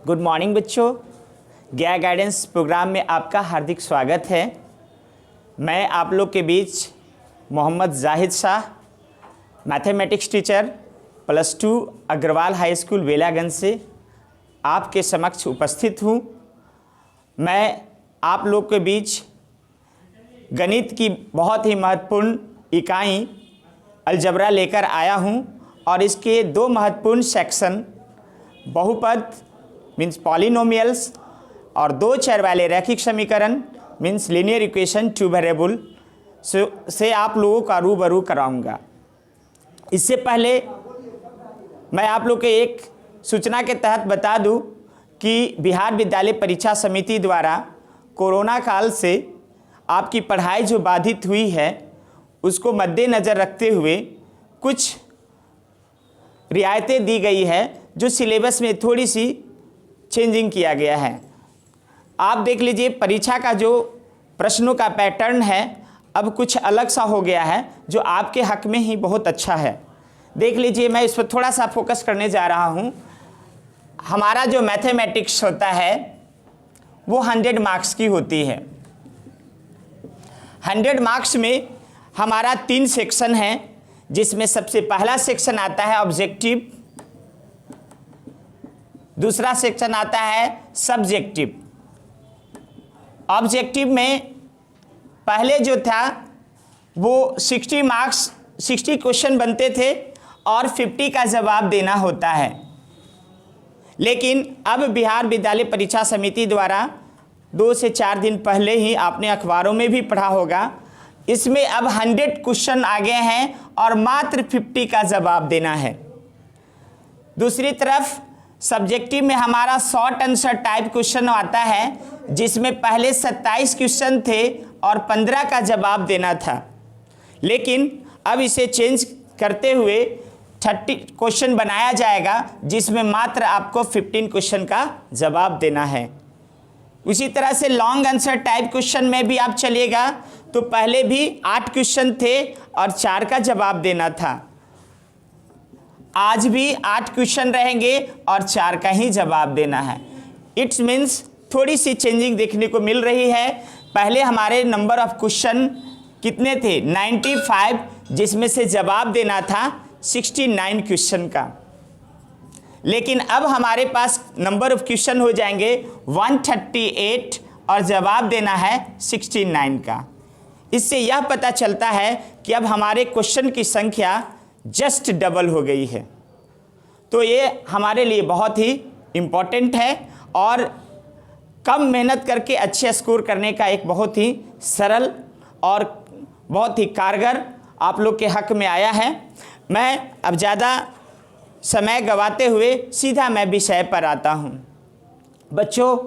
Good morning बच्चों, ज्ञान guidance programme में आपका हार्दिक स्वागत है। मैं आप लोग के बीच Mohammed Zahid Shah, mathematics teacher +2 Agrawal high school Belaganj से आपके समक्ष उपस्थित हूँ। मैं आप लोग के बीच गणित की बहुत ही महत्वपूर्ण इकाई अलजबरा लेकर आया हूँ और इसके दो महत्वपूर्ण सेक्शन बहुपद मीन्स पॉलिनोमियल्स और दो चर वाले रैखिक समीकरण means linear equation two variable से आप लोगों का रूबरू कराऊंगा। इससे पहले मैं आप लोग के एक सूचना के तहत बता दूं कि बिहार विद्यालय परीक्षा समिति द्वारा कोरोना काल से आपकी पढ़ाई जो बाधित हुई है उसको मद्देनज़र रखते हुए कुछ रियायतें दी गई है, जो सिलेबस में थोड़ी सी चेंजिंग किया गया है। आप देख लीजिए, परीक्षा का जो प्रश्नों का पैटर्न है अब कुछ अलग सा हो गया है, जो आपके हक में ही बहुत अच्छा है। देख लीजिए, मैं इस पर थोड़ा सा फोकस करने जा रहा हूँ। हमारा जो मैथमेटिक्स होता है वो 100 मार्क्स की होती है। 100 मार्क्स में हमारा 3 सेक्शन है, जिसमें सबसे पहला सेक्शन आता है ऑब्जेक्टिव, दूसरा सेक्शन आता है सब्जेक्टिव। ऑब्जेक्टिव में पहले जो था वो 60 क्वेश्चन बनते थे और 50 का जवाब देना होता है। लेकिन अब बिहार विद्यालय परीक्षा समिति द्वारा 2 से 4 दिन पहले ही आपने अखबारों में भी पढ़ा होगा, इसमें अब 100 क्वेश्चन आ गए हैं और मात्र 50 का जवाब देना है। दूसरी तरफ सब्जेक्टिव में हमारा शॉर्ट आंसर टाइप क्वेश्चन आता है, जिसमें पहले 27 क्वेश्चन थे और 15 का जवाब देना था। लेकिन अब इसे चेंज करते हुए 30 क्वेश्चन बनाया जाएगा, जिसमें मात्र आपको 15 क्वेश्चन का जवाब देना है। उसी तरह से लॉन्ग आंसर टाइप क्वेश्चन में भी आप चलिएगा तो पहले भी 8 क्वेश्चन थे और 4 का जवाब देना था। आज भी 8 क्वेश्चन रहेंगे और 4 का ही जवाब देना है। इट्स मीन्स थोड़ी सी चेंजिंग देखने को मिल रही है। पहले हमारे नंबर ऑफ क्वेश्चन कितने थे? 95, जिसमें से जवाब देना था 69 क्वेश्चन का। लेकिन अब हमारे पास नंबर ऑफ क्वेश्चन हो जाएंगे 138 और जवाब देना है 69 का। इससे यह पता चलता है कि अब हमारे क्वेश्चन की संख्या जस्ट डबल हो गई है। तो ये हमारे लिए बहुत ही इम्पॉर्टेंट है और कम मेहनत करके अच्छे स्कोर करने का एक बहुत ही सरल और बहुत ही कारगर आप लोग के हक में आया है। मैं अब ज़्यादा समय गवाते हुए सीधा मैं विषय पर आता हूँ। बच्चों,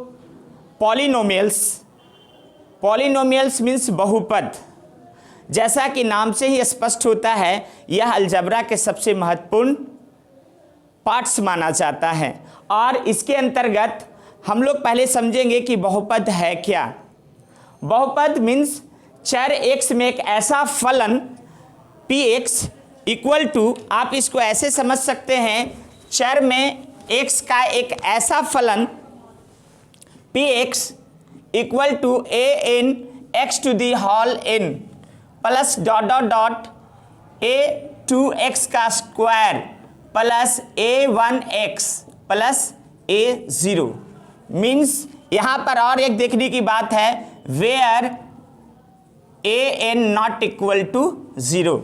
पॉलिनोमियल्स मीन्स बहुपद। जैसा कि नाम से ही स्पष्ट होता है, यह अलजबरा के सबसे महत्वपूर्ण पार्ट्स माना जाता है। और इसके अंतर्गत हम लोग पहले समझेंगे कि बहुपद है क्या। बहुपद मीन्स चर x में एक ऐसा फलन px इक्वल टू, आप इसको ऐसे समझ सकते हैं, चर में x का एक ऐसा फलन px equal to an x to the whole n plus dot dot dot a2x का square plus a1x plus a0। Means यहाँ पर और एक देखने की बात है, where an not equal to 0।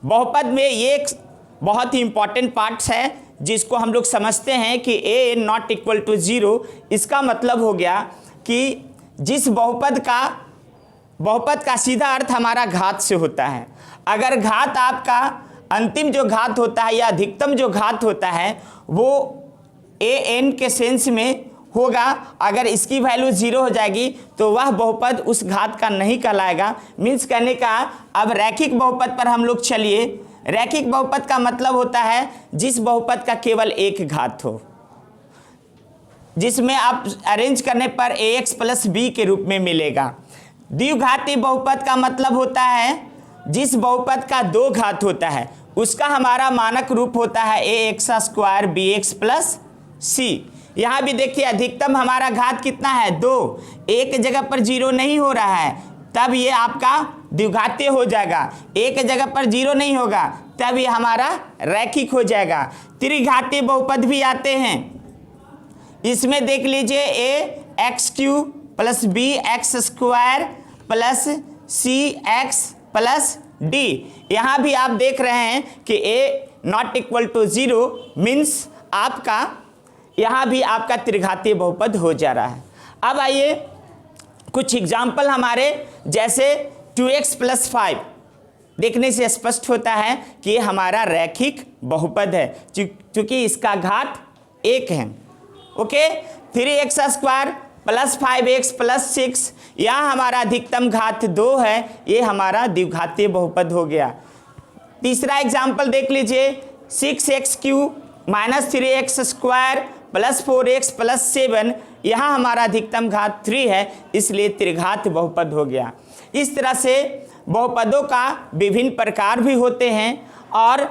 बहुपद में ये एक बहुत ही इंपॉर्टेंट पार्ट्स है, जिसको हम लोग समझते हैं कि an नॉट इक्वल टू 0। इसका मतलब हो गया कि जिस बहुपद का सीधा अर्थ हमारा घात से होता है। अगर घात आपका अंतिम जो घात होता है या अधिकतम जो घात होता है वो an के सेंस में होगा, अगर इसकी वैल्यू 0 हो जाएगी तो वह बहुपद उस घात का नहीं कहलाएगा। मीन्स कहने का, अब रैखिक बहुपद पर हम लोग चलिए। रैखिक बहुपद का मतलब होता है जिस बहुपद का केवल एक घात हो, जिसमें आप अरेंज करने पर ax प्लस b के रूप में मिलेगा। द्विघाती बहुपद का मतलब होता है जिस बहुपद का 2 घात होता है, उसका हमारा मानक रूप होता है ax square bx plus c। यहाँ भी देखिए अधिकतम हमारा घात कितना है 2, एक जगह पर 0 नहीं हो रहा है तब ये आपका द्विघातीय हो जाएगा, एक जगह पर 0 नहीं होगा तब ये हमारा रैखिक हो जाएगा। त्रिघातीय बहुपद भी आते हैं, इसमें देख लीजिए a x cube plus B X square plus C X plus D. यहाँ भी आप देख रहे हैं कि a not equal to 0 means आपका यहाँ भी आपका त्रिघातीय बहुपद हो जा रहा है। अब आइए कुछ एग्जाम्पल हमारे, जैसे 2x प्लस 5 देखने से स्पष्ट होता है कि ये हमारा रैखिक बहुपद है क्योंकि इसका घात 1 है। Okay, 3x square plus 5x plus 6 यहाँ हमारा अधिकतम घात 2 है, ये हमारा द्विघातीय बहुपद हो गया। तीसरा एग्जाम्पल देख लीजिए 6x Q minus 3x square plus 4x plus 7 यहाँ हमारा अधिकतम घात 3 है, इसलिए त्रिघात बहुपद हो गया। इस तरह से बहुपदों का विभिन्न प्रकार भी होते हैं और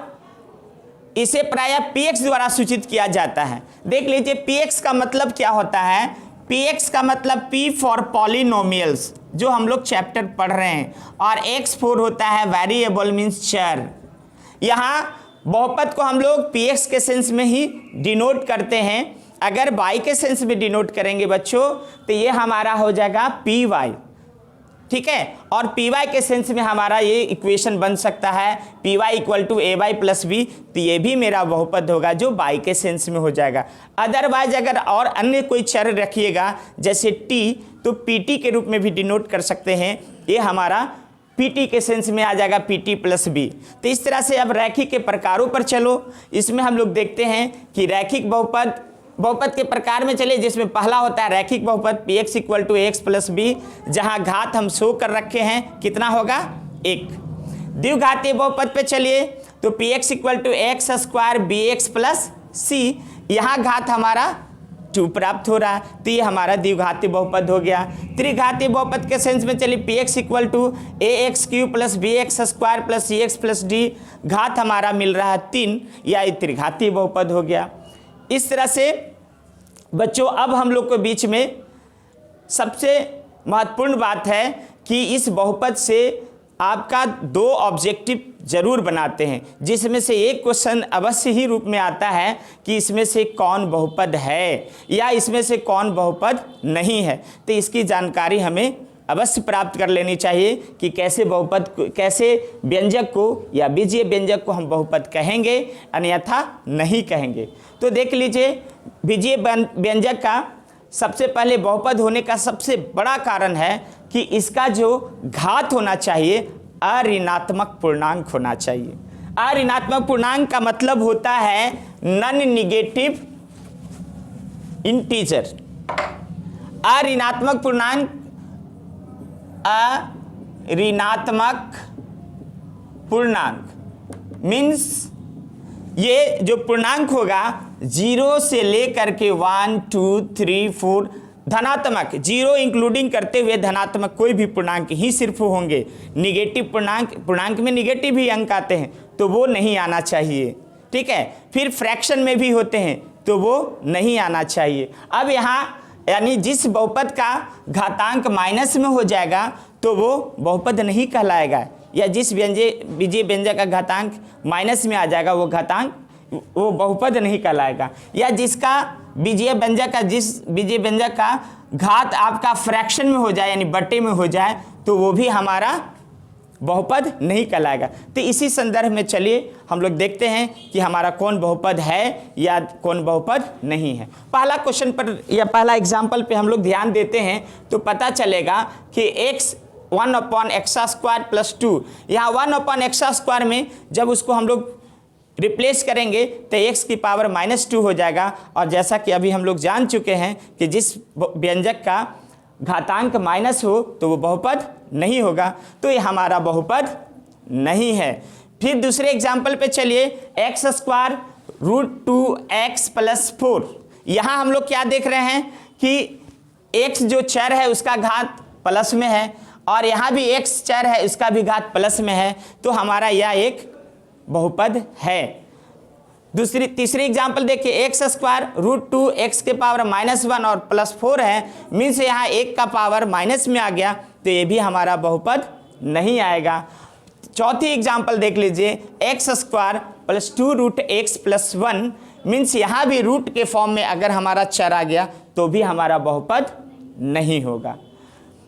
इसे प्रायः px द्वारा सूचित किया जाता है। देख लीजिए px का मतलब क्या होता है। px का मतलब p फॉर पॉलिनोमियल्स, जो हम लोग चैप्टर पढ़ रहे हैं, और x4 होता है वेरिएबल मीन्स चर। यहाँ बहुपद को हम लोग px के सेंस में ही डिनोट करते हैं। अगर y के सेंस में डिनोट करेंगे बच्चों तो ये हमारा हो जाएगा py, ठीक है। और py के सेंस में हमारा ये इक्वेशन बन सकता है py equal to ay plus B, तो ये भी मेरा बहुपद होगा जो y के सेंस में हो जाएगा। अदरवाइज अगर और अन्य कोई चर रखिएगा जैसे t, तो pt के रूप में भी डिनोट कर सकते हैं, ये हमारा pt के सेंस में आ जाएगा pt प्लस बी। तो इस तरह से अब रैखिक के प्रकारों पर चलो, इसमें हम लोग देखते हैं कि रैखिक बहुपद के प्रकार में चले, जिसमें पहला होता है रैखिक बहुपद px equal to X plus B, जहाँ घात हम शो कर रखे हैं कितना होगा 1। द्विघातीय बहुपद पे चलिए तो px equal to x square b x plus c, यहाँ घात हमारा 2 प्राप्त हो रहा है, तो ये हमारा द्विघातीय बहुपद हो गया। त्रिघातीय बहुपद के सेंस में चलिए px equal to A X cube plus B X square plus C X plus D, घात हमारा मिल रहा है 3, या ये त्रिघातीय बहुपद हो गया। इस तरह से बच्चों अब हम लोग के बीच में सबसे महत्वपूर्ण बात है कि इस बहुपद से आपका 2 ऑब्जेक्टिव जरूर बनाते हैं, जिसमें से एक क्वेश्चन अवश्य ही रूप में आता है कि इसमें से कौन बहुपद है या इसमें से कौन बहुपद नहीं है। तो इसकी जानकारी हमें अवश्य प्राप्त कर लेनी चाहिए कि कैसे बहुपद, कैसे व्यंजक को या बीजीय व्यंजक को हम बहुपद कहेंगे अन्यथा नहीं कहेंगे। तो देख लीजिए बीजीय व्यंजक का सबसे पहले बहुपद होने का सबसे बड़ा कारण है कि इसका जो घात होना चाहिए अऋणात्मक पूर्णांक होना चाहिए। अऋणात्मक पूर्णांक का मतलब होता है नॉन निगेटिव इंटीजर। अऋणात्मक पूर्णांक, अऋणात्मक पूर्णांक मीन्स ये जो पूर्णांक होगा 0 से लेकर के 1 2 3 4 धनात्मक, 0 इंक्लूडिंग करते हुए धनात्मक कोई भी पूर्णांक ही सिर्फ होंगे। निगेटिव पूर्णांक में निगेटिव ही अंक आते हैं तो वो नहीं आना चाहिए, ठीक है। फिर फ्रैक्शन में भी होते हैं तो वो नहीं आना चाहिए। अब यहाँ यानी जिस बहुपद का घातांक माइनस में हो जाएगा तो वो बहुपद नहीं कहलाएगा, या जिस बीजीय व्यंजक का घातांक माइनस में आ जाएगा वो बहुपद नहीं कहलाएगा, या जिसका बीजीय व्यंजक का घात आपका फ्रैक्शन में हो जाए यानी बट्टे में हो जाए तो वो भी हमारा बहुपद नहीं कहलाएगा। तो इसी संदर्भ में चलिए हम लोग देखते हैं कि हमारा कौन बहुपद है या कौन बहुपद नहीं है। पहला क्वेश्चन पर या पहला एग्जाम्पल पे हम लोग ध्यान देते हैं तो पता चलेगा कि x 1/x² प्लस 2, यहाँ 1/x² में जब उसको हम लोग रिप्लेस करेंगे तो x की पावर -2 हो जाएगा। और जैसा कि अभी हम लोग जान चुके हैं कि जिस व्यंजक का घातांक माइनस हो तो वो बहुपद नहीं होगा, तो ये हमारा बहुपद नहीं है। फिर दूसरे एग्जाम्पल पे चलिए x² √2x प्लस 4, यहाँ हम लोग क्या देख रहे हैं कि x जो चर है उसका घात प्लस में है और यहाँ भी x चर है उसका भी घात प्लस में है, तो हमारा यह एक बहुपद है। तीसरी एग्जाम्पल देखिए, एक्स स्क्वायर रूट 2 एक्स के पावर -1 और +4 है, मीन्स यहाँ एक का पावर माइनस में आ गया, तो ये भी हमारा बहुपद नहीं आएगा। चौथी एग्जाम्पल देख लीजिए, X square +2 root X +1, means यहाँ भी रूट के फॉर्म में अगर हमारा चर आ गया तो भी हमारा बहुपद नहीं होगा।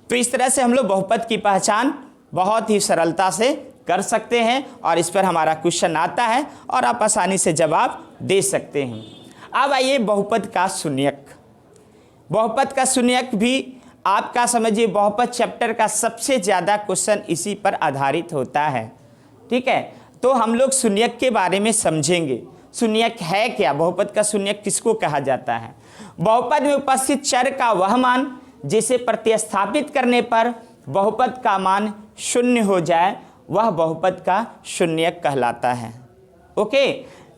तो इस तरह से हम लोग बहुपद की पहचान बहुत ही सरलता से कर सकते हैं और इस पर हमारा क्वेश्चन आता है और आप आसानी से जवाब दे सकते हैं। अब आइए बहुपद का शून्यक। बहुपद का शून्यक भी आपका समझिए बहुपद चैप्टर का सबसे ज़्यादा क्वेश्चन इसी पर आधारित होता है। ठीक है, तो हम लोग शून्यक के बारे में समझेंगे। शून्यक है क्या, बहुपद का शून्यक किसको कहा जाता है? बहुपद में उपस्थित चर का वह मान जिसे प्रतिस्थापित करने पर बहुपद का मान शून्य हो जाए, वह बहुपद का शून्यक कहलाता है। ओके,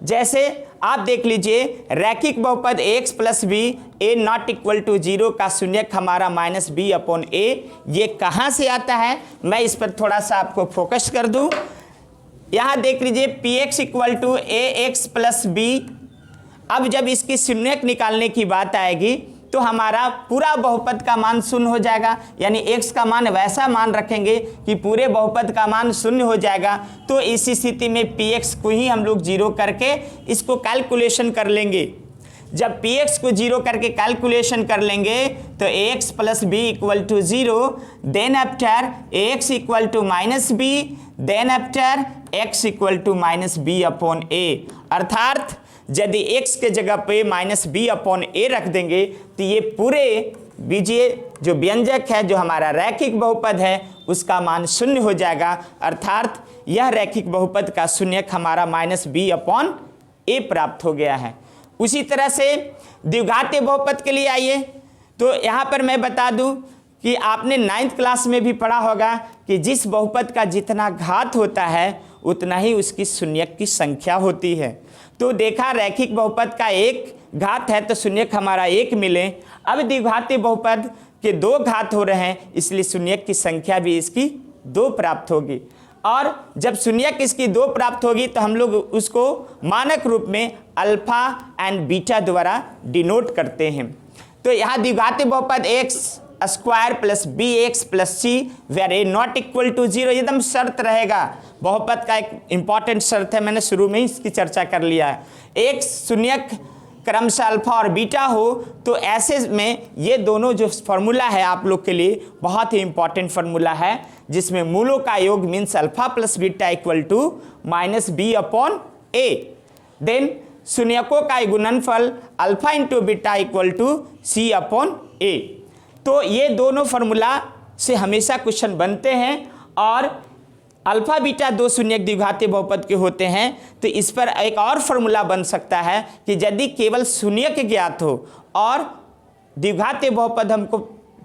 जैसे आप देख लीजिए, रैखिक बहुपद x + b a not equal to 0 का शून्यक हमारा -b/a, ये कहाँ से आता है? मैं इस पर थोड़ा सा आपको फोकस कर दूं। यहाँ देख लीजिए, px equal to ax + b। अब जब इसकी शून्यक निकालने की बात आएगी तो हमारा पूरा बहुपद का मान शून्य हो जाएगा, यानी x का मान वैसा मान रखेंगे कि पूरे बहुपद का मान शून्य हो जाएगा। तो इस स्थिति में px को ही हम लोग 0 करके इसको कैलकुलेशन कर लेंगे। जब px को 0 करके कैलकुलेशन कर लेंगे तो ax + b equal to 0, then after ax equal to -b, then after x equal to -b/a। अर्थात यदि x के जगह पे -b/a रख देंगे तो ये पूरे बीजीय जो व्यंजक है, जो हमारा रैखिक बहुपद है, उसका मान शून्य हो जाएगा। अर्थात यह रैखिक बहुपद का शून्यक हमारा -b/a प्राप्त हो गया है। उसी तरह से द्विघातीय बहुपद के लिए आइए, तो यहाँ पर मैं बता दूँ कि आपने 9th क्लास में भी पढ़ा होगा कि जिस बहुपद का जितना घात होता है उतना ही उसकी शून्यक की संख्या होती है। तो देखा, रैखिक बहुपद का एक घात है तो शून्यक हमारा 1 मिले। अब द्विघातीय बहुपद के 2 घात हो रहे हैं, इसलिए शून्यक की संख्या भी इसकी 2 प्राप्त होगी। और जब शून्यक इसकी 2 प्राप्त होगी तो हम लोग उसको मानक रूप में अल्फा एंड बीटा द्वारा डिनोट करते हैं। तो यहाँ द्विघातीय बहुपद x square + bx + c where a not equal to 0 एकदम शर्त रहेगा। बहुपद का एक इंपॉर्टेंट शर्त है, मैंने शुरू में ही इसकी चर्चा कर लिया है। एक शून्यक क्रमशः अल्फा और बीटा हो तो ऐसे में ये दोनों जो फार्मूला है आप लोग के लिए बहुत ही इंपॉर्टेंट फार्मूला है, जिसमें मूलों का योग means alpha + beta equal to -b/a। Then शून्यकों का गुणनफल alpha × beta equal to c/a। तो ये दोनों फार्मूला से हमेशा क्वेश्चन बनते हैं और अल्फा बीटा 2 शून्यक द्विघातीय बहुपद के होते हैं। तो इस पर एक और फार्मूला बन सकता है कि यदि केवल शून्यक ज्ञात हो और द्विघातीय बहुपद हमको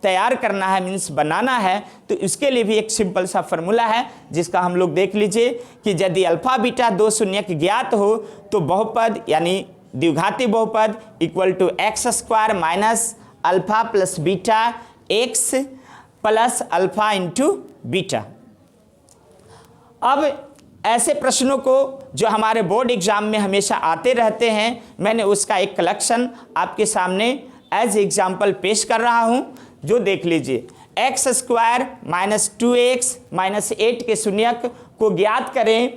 तैयार करना है, मीन्स बनाना है, तो इसके लिए भी एक सिंपल सा फार्मूला है जिसका हम लोग देख लीजिए कि यदि अल्फा बीटा 2 शून्यक ज्ञात हो तो बहुपद यानी द्विघातीय बहुपद equal to x² - alpha + beta x + alpha × beta. अब ऐसे प्रश्नों को जो हमारे बोर्ड एग्जाम में हमेशा आते रहते हैं, मैंने उसका एक कलेक्शन आपके सामने एज एग्जाम्पल पेश कर रहा हूं, जो देख लीजिए। x² - 2x - 8 के शून्यक को ज्ञात करें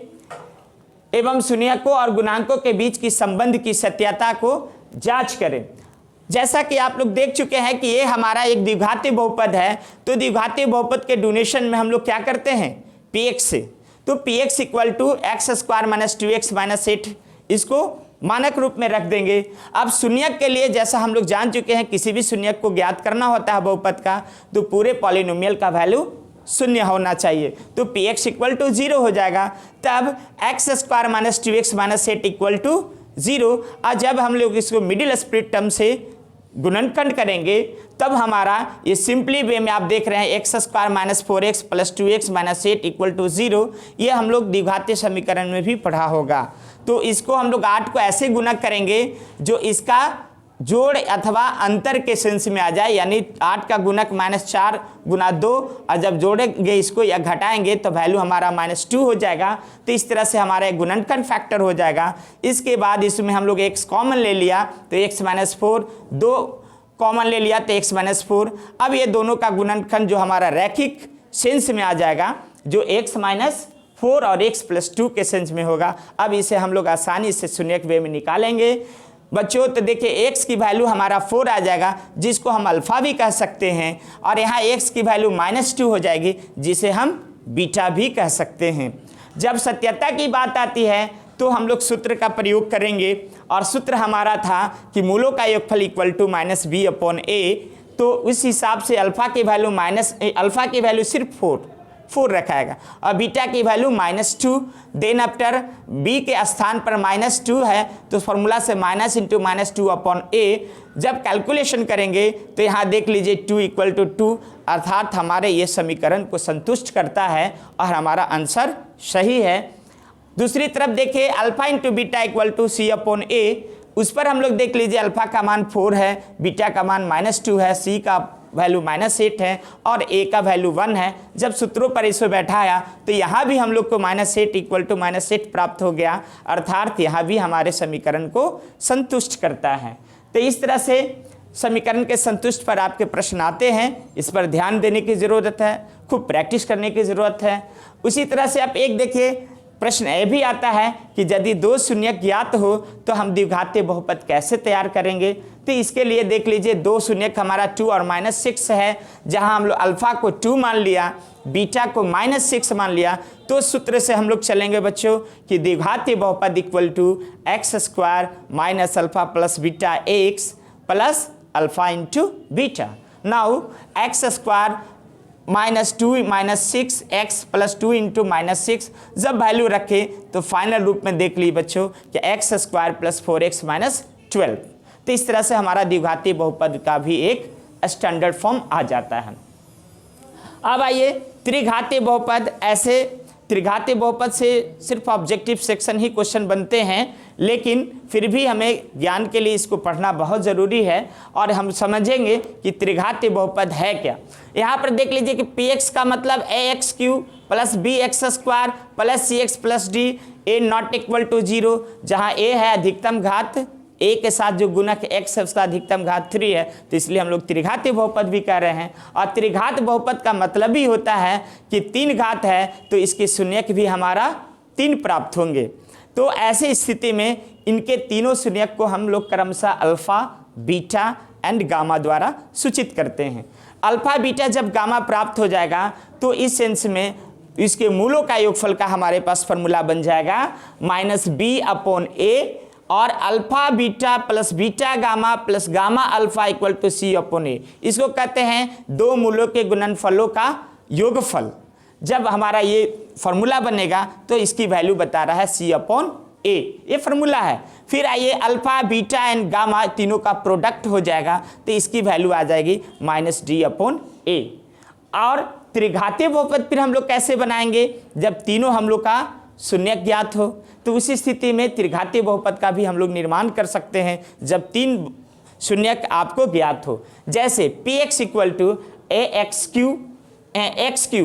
एवं शून्यकों और गुणांकों के बीच की संबंध की सत्यता को जांच करें। जैसा कि आप लोग देख चुके हैं कि ये हमारा एक द्विघातीय बहुपद है, तो द्विघातीय बहुपद के डोनेशन में हम लोग क्या करते हैं, px से। तो px equal to x² - 2x - 8 इसको मानक रूप में रख देंगे। अब शून्यक के लिए जैसा हम लोग जान चुके हैं, किसी भी शून्यक को ज्ञात करना होता है बहुपद का, तो पूरे पॉलिनोमियल का वैल्यू शून्य होना चाहिए। तो px इक्वल टू 0 हो जाएगा। तब x² - 2x - 8 इक्वल टू 0। और जब हम लोग इसको मिडिल स्प्लिट टर्म से गुणनखंड करेंगे तब हमारा ये सिंपली वे में आप देख रहे हैं x² - 4x + 2x - 8 equal to 0। ये हम लोग द्विघातीय समीकरण में भी पढ़ा होगा। तो इसको हम लोग 8 को ऐसे गुणा करेंगे जो इसका जोड़ अथवा अंतर के सेंस में आ जाए, यानी 8 का गुणक -4 गुना 2, और जब जोड़ेंगे इसको या घटाएंगे तो वैल्यू हमारा -2 हो जाएगा। तो इस तरह से हमारा एक गुणनखंड फैक्टर हो जाएगा। इसके बाद इसमें हम लोग x कॉमन ले लिया तो x - 4, 2 कॉमन ले लिया तो x - 4। अब ये दोनों का गुणनखंड जो हमारा रैखिक सेंस में आ जाएगा, जो x - 4 और x + 2 के सेंस में होगा। अब इसे हम लोग आसानी से शून्यक वे में निकालेंगे बच्चों। तो देखिए x की वैल्यू हमारा 4 आ जाएगा, जिसको हम अल्फा भी कह सकते हैं, और यहाँ x की वैल्यू -2 हो जाएगी, जिसे हम बीटा भी कह सकते हैं। जब सत्यता की बात आती है तो हम लोग सूत्र का प्रयोग करेंगे, और सूत्र हमारा था कि मूलों का योगफल = -b/a। तो उस हिसाब से अल्फा की वैल्यू सिर्फ 4 रखाएगा, और बीटा की वैल्यू -2। देन आफ्टर b के स्थान पर -2 है तो फॉर्मूला से माइनस इंटू -2/a। जब कैलकुलेशन करेंगे तो यहाँ देख लीजिए 2 = 2, अर्थात हमारे ये समीकरण को संतुष्ट करता है और हमारा आंसर सही है। दूसरी तरफ देखिए अल्फा इंटू बीटा = c/a, उस पर हम लोग देख लीजिए अल्फा का मान 4 है, बीटा का मान -2 है, c का वैल्यू -8 है और a का वैल्यू 1 है। जब सूत्रों पर इसे बैठाया तो यहाँ भी हम लोग को -8 = -8 प्राप्त हो गया, अर्थात यहाँ भी हमारे समीकरण को संतुष्ट करता है। तो इस तरह से समीकरण के संतुष्ट पर आपके प्रश्न आते हैं, इस पर ध्यान देने की ज़रूरत है, खूब प्रैक्टिस करने की ज़रूरत है। उसी तरह से आप एक देखिए प्रश्न यह भी आता है कि यदि 2 शून्यक ज्ञात हो तो हम द्विघातीय बहुपद कैसे तैयार करेंगे। तो इसके लिए देख लीजिए 2 शून्यक हमारा 2 और -6 है, जहां हम लोग अल्फा को 2 मान लिया, बीटा को -6 मान लिया। तो सूत्र से हम लोग चलेंगे बच्चों कि द्विघातीय बहुपद = x² - alpha + beta x + alpha into beta. Now x² -2 - 6x + 2 into -6 जब वैल्यू रखे तो फाइनल रूप में देख ली बच्चों कि x² + 4x - 12। तो इस तरह से हमारा द्विघातीय बहुपद का भी एक स्टैंडर्ड फॉर्म आ जाता है। अब आइए त्रिघातीय बहुपद। ऐसे त्रिघातीय बहुपद से सिर्फ ऑब्जेक्टिव सेक्शन ही क्वेश्चन बनते हैं, लेकिन फिर भी हमें ज्ञान के लिए इसको पढ़ना बहुत ज़रूरी है और हम समझेंगे कि त्रिघातीय बहुपद है क्या। यहाँ पर देख लीजिए कि px का मतलब ax³ + bx² + cx + d a ≠ 0, जहाँ a है अधिकतम घात, a के साथ जो गुणक x है उसका अधिकतम घात 3 है, तो इसलिए हम लोग त्रिघातीय बहुपद भी कह रहे हैं। और त्रिघात बहुपद का मतलब ही होता है कि 3 घात है तो इसके शून्यक भी हमारा 3 प्राप्त होंगे। तो ऐसे स्थिति में इनके तीनों शून्यक को हम लोग क्रमशः अल्फा, बीटा एंड गामा द्वारा सूचित करते हैं। अल्फा, बीटा जब गामा प्राप्त हो जाएगा तो इस सेंस में इसके मूलों का योगफल का हमारे पास फॉर्मूला बन जाएगा -b/a, और alpha beta plus beta gamma plus gamma alpha = c/a। इसको कहते हैं 2 मूलों के गुणनफलों का योगफल। जब हमारा ये फॉर्मूला बनेगा तो इसकी वैल्यू बता रहा है c/a, ये फॉर्मूला है। फिर आइए अल्फा, बीटा एंड गामा तीनों का प्रोडक्ट हो जाएगा तो इसकी वैल्यू आ जाएगी -d/a। और त्रिघातीय बहुपद फिर हम लोग कैसे बनाएंगे, जब तीनों हम लोग का शून्यक ज्ञात हो। तो उसी स्थिति में त्रिघातीय बहुपद का भी हम लोग निर्माण कर सकते हैं जब 3 शून्यक आपको ज्ञात हो। जैसे px = x³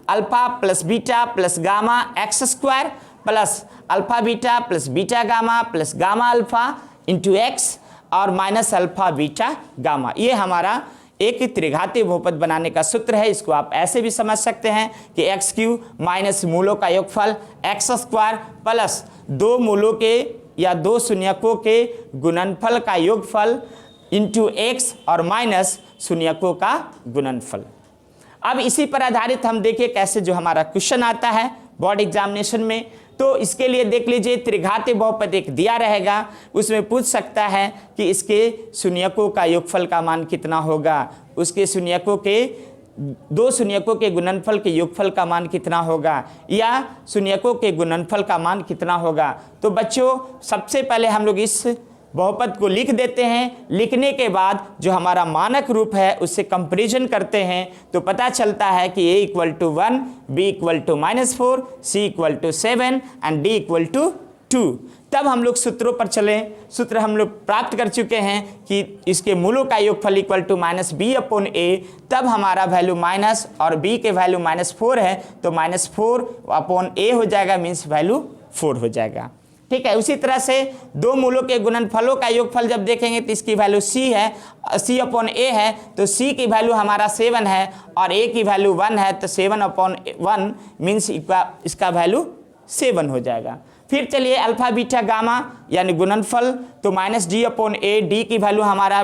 -alpha + beta + gamma x² + alpha beta + beta gamma + gamma alpha into x और -अल्फा बीटा गामा। ये हमारा एक त्रिघातीय बहुपद बनाने का सूत्र है। इसको आप ऐसे भी समझ सकते हैं कि x³ - मूलों का योगफल x² प्लस 2 मूलों के या 2 शून्यकों के गुणनफल का योगफल इंटू x और माइनस शून्यकों का गुणनफल। अब इसी पर आधारित हम देखिए कैसे जो हमारा क्वेश्चन आता है बोर्ड एग्जामिनेशन में। तो इसके लिए देख लीजिए त्रिघातीय बहुपद एक दिया रहेगा, उसमें पूछ सकता है कि इसके शून्यकों का योगफल का मान कितना होगा, उसके शून्यकों के 2 शून्यकों के गुणनफल के योगफल का मान कितना होगा, या शून्यकों के गुणनफल का मान कितना होगा। तो बच्चों सबसे पहले हम लोग इस बहुपद को लिख देते हैं। लिखने के बाद जो हमारा मानक रूप है उससे कंपैरिजन करते हैं तो पता चलता है कि a = 1, b = -4, c = 7 and d = 2। तब हम लोग सूत्रों पर चलें। सूत्र हम लोग प्राप्त कर चुके हैं कि इसके मूलों का योगफल इक्वल टू -b/a, तब हमारा वैल्यू माइनस और b के वैल्यू -4 है तो -4/a हो जाएगा, मीन्स वैल्यू 4 हो जाएगा। ठीक है, उसी तरह से दो मूलों के गुणनफलों का योगफल जब देखेंगे तो इसकी वैल्यू c है, c/a है, तो c की वैल्यू हमारा 7 है और a की वैल्यू 1 है, तो 7/1 मीन्स इसका वैल्यू 7 हो जाएगा। फिर चलिए अल्फा बीटा गामा यानी गुणनफल, तो -d/a, d की वैल्यू हमारा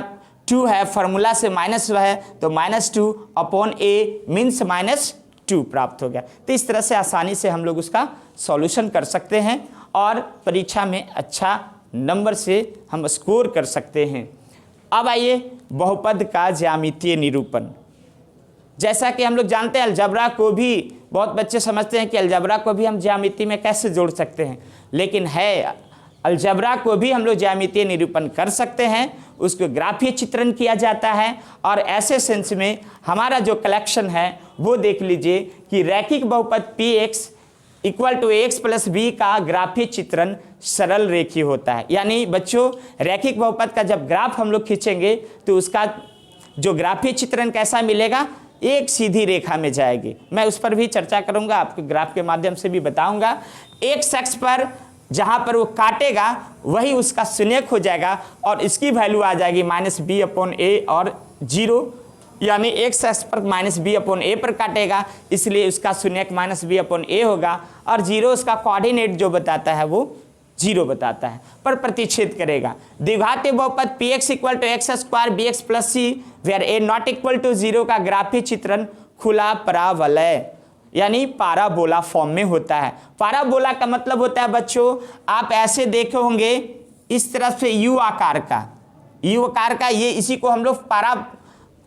2 है, फार्मूला से माइनस है तो -2/a मीन्स -2 प्राप्त हो गया। तो इस तरह से आसानी से हम लोग उसका सॉल्यूशन कर सकते हैं और परीक्षा में अच्छा नंबर से हम स्कोर कर सकते हैं। अब आइए बहुपद का ज्यामितीय निरूपण। जैसा कि हम लोग जानते हैं अलजबरा को भी बहुत बच्चे समझते हैं कि अलजबरा को भी हम ज्यामिति में कैसे जोड़ सकते हैं, लेकिन है अलजबरा को भी हम लोग ज्यामितीय निरूपण कर सकते हैं, उसको ग्राफीय चित्रण किया जाता है। और ऐसे सेंस में हमारा जो कलेक्शन है वो देख लीजिए कि रैखिक बहुपद px equal to ax plus b का ग्राफीय चित्रण सरल रेखीय होता है। यानी बच्चों रैखिक बहुपद का जब ग्राफ हम लोग खींचेंगे तो उसका जो ग्राफीय चित्रण कैसा मिलेगा, एक सीधी रेखा में जाएगी। मैं उस पर भी चर्चा करूंगा, आपको ग्राफ के माध्यम से भी बताऊंगा। एक शख्स पर जहां पर वो काटेगा वही उसका शून्यक हो जाएगा और इसकी वैल्यू आ जाएगी -b/a और 0, यानी एक शख्स पर -b/a पर काटेगा इसलिए उसका शून्यक -b/a होगा और 0 उसका कोऑर्डिनेट जो बताता है वो 0 बताता है, पर प्रतिच्छेद करेगा। द्विघातीय बहुपद px equal to x² bx plus c where a not equal to 0 का ग्राफीय चित्रण खुला परावलय यानी पाराबोला फॉर्म में होता है। पाराबोला का मतलब होता है बच्चों, आप ऐसे देखे होंगे इस तरफ से यू आकार का ये इसी को हम लोग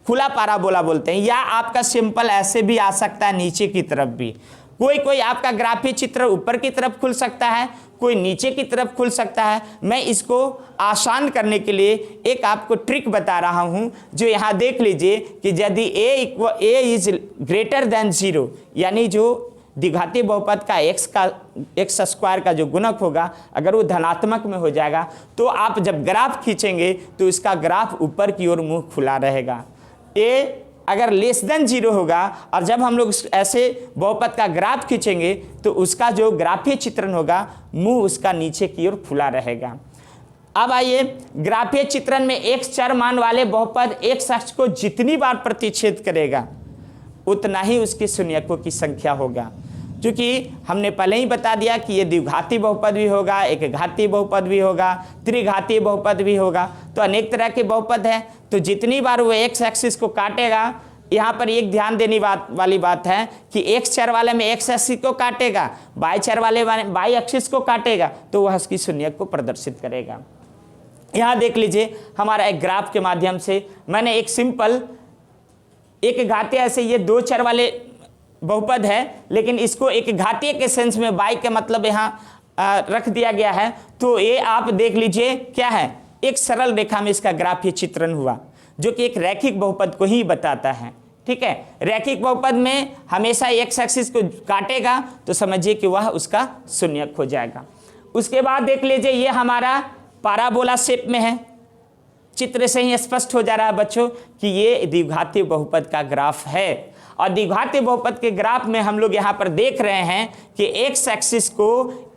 खुला पाराबोला बोलते हैं, या आपका सिंपल ऐसे भी आ सकता है नीचे की तरफ भी। कोई आपका ग्राफीय चित्र ऊपर की तरफ खुल सकता है, कोई नीचे की तरफ खुल सकता है। मैं इसको आसान करने के लिए एक आपको ट्रिक बता रहा हूं, जो यहाँ देख लीजिए कि यदि a इज ग्रेटर देन 0 यानी जो द्विघातीय बहुपद का x² का जो गुणक होगा अगर वो धनात्मक में हो जाएगा तो आप जब ग्राफ खींचेंगे तो इसका ग्राफ ऊपर की ओर मुंह खुला रहेगा। a अगर लेस देन 0 होगा और जब हम लोग ऐसे बहुपद का ग्राफ खींचेंगे तो उसका जो ग्राफीय चित्रण होगा मुंह उसका नीचे की ओर खुला रहेगा। अब आइए ग्राफीय चित्रण में एक चर मान वाले बहुपद एक शख्स को जितनी बार प्रतिच्छेद करेगा उतना ही उसके शून्यकों की संख्या होगा। क्योंकि हमने पहले ही बता दिया कि ये द्विघातीय बहुपद भी होगा, एक घातीय बहुपद भी होगा, त्रिघातीय बहुपद भी होगा, तो अनेक तरह के बहुपद है। तो जितनी बार वो एक्स एक्सिस को काटेगा, यहाँ पर एक ध्यान देने वाली बात है कि एक्स चर वाले में एक्स एक्सिस को काटेगा, बाई चर वाले बाई एक्सिस को काटेगा, तो वह उसकी शून्यक को प्रदर्शित करेगा। यहाँ देख लीजिए हमारा एक ग्राफ के माध्यम से मैंने एक सिंपल एक घातीय ऐसे ये दो चर वाले बहुपद है, लेकिन इसको एक घातीय के सेंस में बाई का मतलब यहाँ रख दिया गया है। तो ये आप देख लीजिए क्या है, एक सरल रेखा में इसका ग्राफीय चित्रण हुआ जो कि एक रैखिक बहुपद को ही बताता है। ठीक है, रैखिक बहुपद में हमेशा एक्स एक्सिस को काटेगा तो समझिए कि वह उसका शून्यक हो जाएगा। उसके बाद देख लीजिए ये हमारा पाराबोला शेप में है, चित्र से ही स्पष्ट हो जा रहा है बच्चों कि ये द्विघातीय बहुपद का ग्राफ है। और द्विघातीय बहुपद के ग्राफ में हम लोग यहाँ पर देख रहे हैं कि एक्स एक्सिस को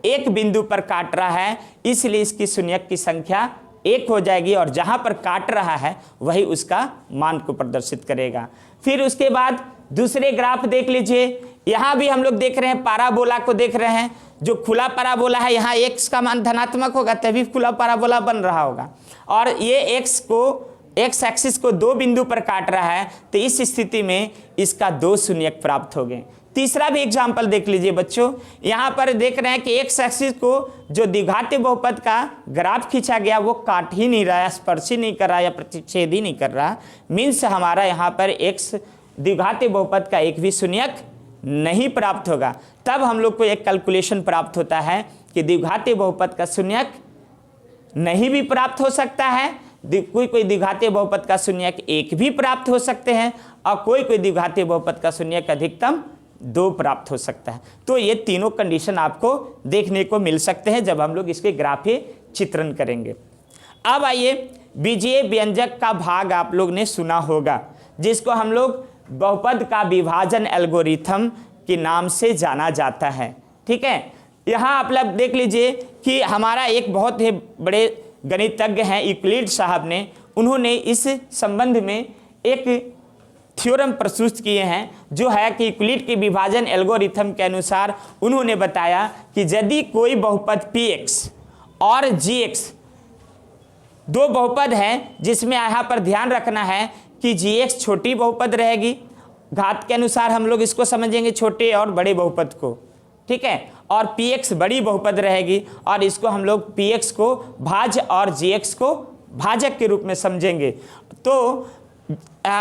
एक बिंदु पर काट रहा है, इसलिए इसकी शून्यक की संख्या 1 हो जाएगी और जहाँ पर काट रहा है वही उसका मान को प्रदर्शित करेगा। फिर उसके बाद दूसरे ग्राफ देख लीजिए, यहाँ भी हम लोग देख रहे हैं पाराबोला को देख रहे हैं। जो खुला पाराबोला है यहाँ एक्स का मान धनात्मक होगा तभी खुला पाराबोला बन रहा होगा, और ये एक्स एक्सिस को 2 बिंदु पर काट रहा है, तो इस स्थिति में इसका 2 शून्यक प्राप्त हो गए। तीसरा भी एग्जाम्पल देख लीजिए बच्चों, यहाँ पर देख रहे हैं कि एक्स एक्सिस को जो द्विघातीय बहुपद का ग्राफ खींचा गया वो काट ही नहीं रहा है, स्पर्श ही नहीं कर रहा या प्रतिच्छेद ही नहीं कर रहा, मीन्स हमारा यहाँ पर एक्स द्विघातीय बहुपद का एक भी शून्यक नहीं प्राप्त होगा। तब हम लोग को एक कैलकुलेशन प्राप्त होता है कि द्विघातीय बहुपद का शून्यक नहीं भी प्राप्त हो सकता है, कोई द्विघातीय बहुपद का शून्यक 1 भी प्राप्त हो सकते हैं और कोई द्विघातीय बहुपद का शून्यक अधिकतम 2 प्राप्त हो सकता है। तो ये तीनों कंडीशन आपको देखने को मिल सकते हैं जब हम लोग इसके ग्राफीय चित्रण करेंगे। अब आइए बीजीय व्यंजक का भाग आप लोग ने सुना होगा, जिसको हम लोग बहुपद का विभाजन एल्गोरिथम के नाम से जाना जाता है। ठीक है, यहाँ आप लोग देख लीजिए कि हमारा एक बहुत ही बड़े गणितज्ञ हैं यूक्लिड साहब ने, उन्होंने इस संबंध में एक थ्योरम प्रस्तुत किए हैं, जो है कि यूक्लिड के विभाजन एल्गोरिथम के अनुसार उन्होंने बताया कि यदि कोई बहुपद px और gx दो बहुपद हैं, जिसमें यहाँ पर ध्यान रखना है कि gx छोटी बहुपद रहेगी, घात के अनुसार हम लोग इसको समझेंगे छोटे और बड़े बहुपद को, ठीक है, और px बड़ी बहुपद रहेगी और इसको हम लोग px को भाज्य और gx को भाजक के रूप में समझेंगे। तो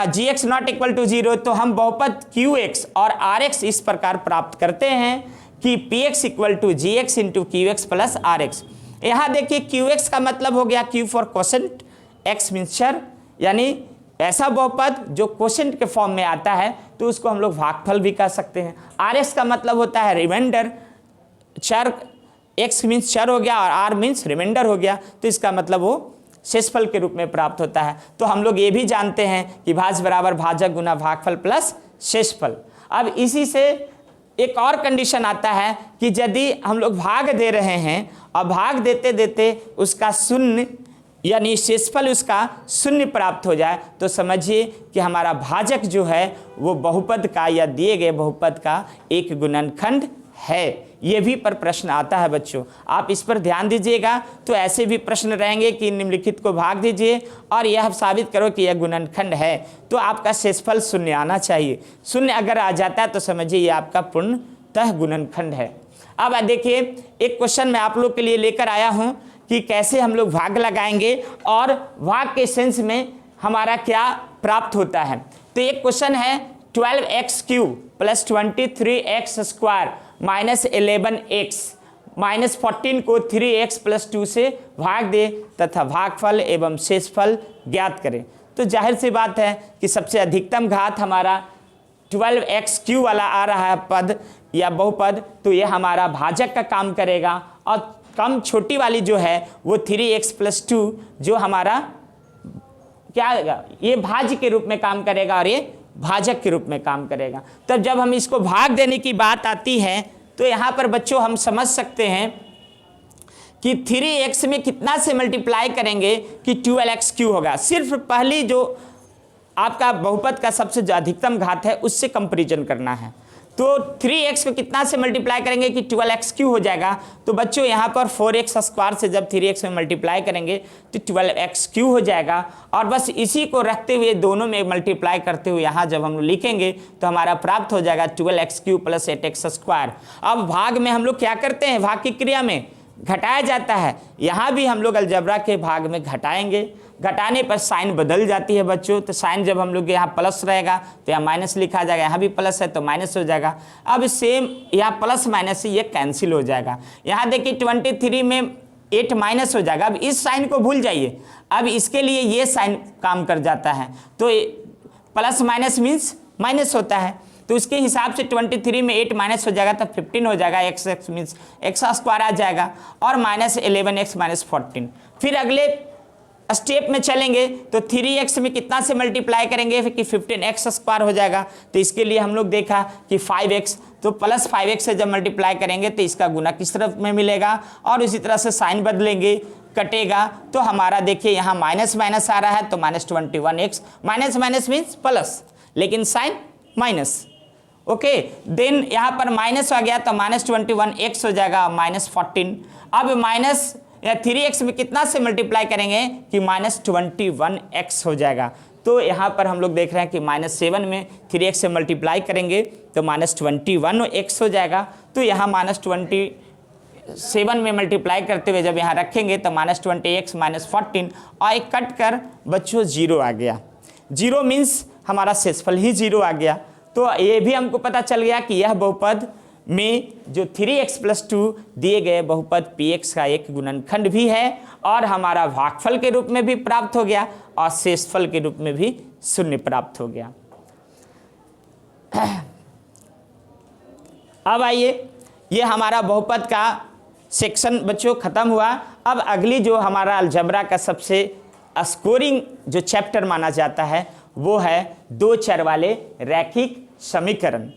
gx नॉट इक्वल टू 0, तो हम बहुपद qx और rx इस प्रकार प्राप्त करते हैं कि px equal to gx into qx plus rx। यहाँ देखिए qx का मतलब हो गया q for quotient, x means चर, यानी ऐसा बहुपद जो क्वोशेंट के फॉर्म में आता है तो उसको हम लोग भागफल भी कह सकते हैं। rx का मतलब होता है रिमाइंडर, चर, x मीन्स चर हो गया और r मीन्स रिमाइंडर हो गया, तो इसका मतलब वो शेषफल के रूप में प्राप्त होता है। तो हम लोग ये भी जानते हैं कि भाज्य बराबर भाजक गुना भागफल प्लस शेषफल। अब इसी से एक और कंडीशन आता है कि यदि हम लोग भाग दे रहे हैं और भाग देते देते उसका शून्य यानी शेषफल उसका शून्य प्राप्त हो जाए, तो समझिए कि हमारा भाजक जो है वो बहुपद का या दिए गए बहुपद का एक गुणनखंड है। ये भी पर प्रश्न आता है बच्चों, आप इस पर ध्यान दीजिएगा। तो ऐसे भी प्रश्न रहेंगे कि निम्नलिखित को भाग दीजिए और यह साबित करो कि यह गुणनखंड है, तो आपका शेषफल शून्य आना चाहिए। शून्य अगर आ जाता है तो समझिए ये आपका पूर्णतः गुणनखंड है। अब देखिए एक क्वेश्चन मैं आप लोग के लिए लेकर आया हूँ कि कैसे हम लोग भाग लगाएंगे और भाग के सेंस में हमारा क्या प्राप्त होता है। तो एक क्वेश्चन है 12x³ plus 23x square minus 11x minus 14 को 3x प्लस 2 से भाग दे तथा भागफल एवं शेषफल ज्ञात करें। तो जाहिर सी बात है कि सबसे अधिकतम घात हमारा 12x³ वाला आ रहा है पद या बहुपद, तो यह हमारा भाजक का काम करेगा और कम छोटी वाली जो है वो 3x प्लस 2 जो हमारा क्या आएगा, ये भाज्य के रूप में काम करेगा और ये भाजक के रूप में काम करेगा। तब जब हम इसको भाग देने की बात आती है तो यहाँ पर बच्चों हम समझ सकते हैं कि 3x में कितना से मल्टीप्लाई करेंगे कि 12x³ होगा। सिर्फ पहली जो आपका बहुपद का सबसे जो अधिकतम घात है उससे कंपैरिजन करना है। तो 3x को कितना से मल्टीप्लाई करेंगे कि 12x³ हो जाएगा। तो बच्चों यहाँ पर 4x स्क्वायर से जब 3x में मल्टीप्लाई करेंगे तो 12x³ हो जाएगा और बस इसी को रखते हुए दोनों में मल्टीप्लाई करते हुए यहाँ जब हम लिखेंगे तो हमारा प्राप्त हो जाएगा 12x³ प्लस 8x स्क्वायर। अब भाग में हम लोग क्या करते हैं, भाग की क्रिया में घटाया जाता है। यहाँ भी हम लोग अलजेब्रा के भाग में घटाएंगे, घटाने पर साइन बदल जाती है बच्चों। तो साइन जब हम लोग यहाँ प्लस रहेगा तो यहाँ माइनस लिखा जाएगा, यहाँ भी प्लस है तो माइनस हो जाएगा। अब सेम यहाँ प्लस माइनस से ये कैंसिल हो जाएगा। यहाँ देखिए 23 में 8 माइनस हो जाएगा। अब इस साइन को भूल जाइए, अब इसके लिए ये साइन काम कर जाता है। तो प्लस माइनस मीन्स माइनस होता है, तो उसके हिसाब से 23 में 8 माइनस हो जाएगा तो 15 हो जाएगा। x मीन्स x स्क्वायर आ जाएगा और माइनस 11x माइनस 14। फिर अगले स्टेप में चलेंगे तो 3x में कितना से मल्टीप्लाई करेंगे कि 15x स्क्वायर हो जाएगा। तो इसके लिए हम लोग देखा कि 5x, तो प्लस 5x से जब मल्टीप्लाई करेंगे तो इसका गुना किस तरफ में मिलेगा और इसी तरह से साइन बदलेंगे, कटेगा। तो हमारा देखिए यहाँ माइनस माइनस आ रहा है तो minus 21x, minus minus means plus लेकिन साइन माइनस। ओके, देन यहाँ पर माइनस आ गया तो माइनस 21x हो जाएगा माइनस 14। अब माइनस या 3x में कितना से मल्टीप्लाई करेंगे कि माइनस 21x हो जाएगा। तो यहाँ पर हम लोग देख रहे हैं कि माइनस 7 में 3x से मल्टीप्लाई करेंगे तो माइनस 21x हो जाएगा। तो यहाँ माइनस 27 में मल्टीप्लाई करते हुए जब यहाँ रखेंगे तो माइनस 20x माइनस 14 और एक कट कर बच्चों 0 आ गया। 0 मीन्स हमारा शेषफल ही 0 आ गया। तो ये भी हमको पता चल गया कि यह बहुपद में जो 3x प्लस 2 दिए गए बहुपद px का एक गुणनखंड भी है और हमारा भागफल के रूप में भी प्राप्त हो गया और शेषफल के रूप में भी शून्य प्राप्त हो गया। अब आइए, ये हमारा बहुपद का सेक्शन बच्चों ख़त्म हुआ। अब अगली जो हमारा अलजेब्रा का सबसे स्कोरिंग जो चैप्टर माना जाता है वो है दो चर वाले रैखिक समीकरण,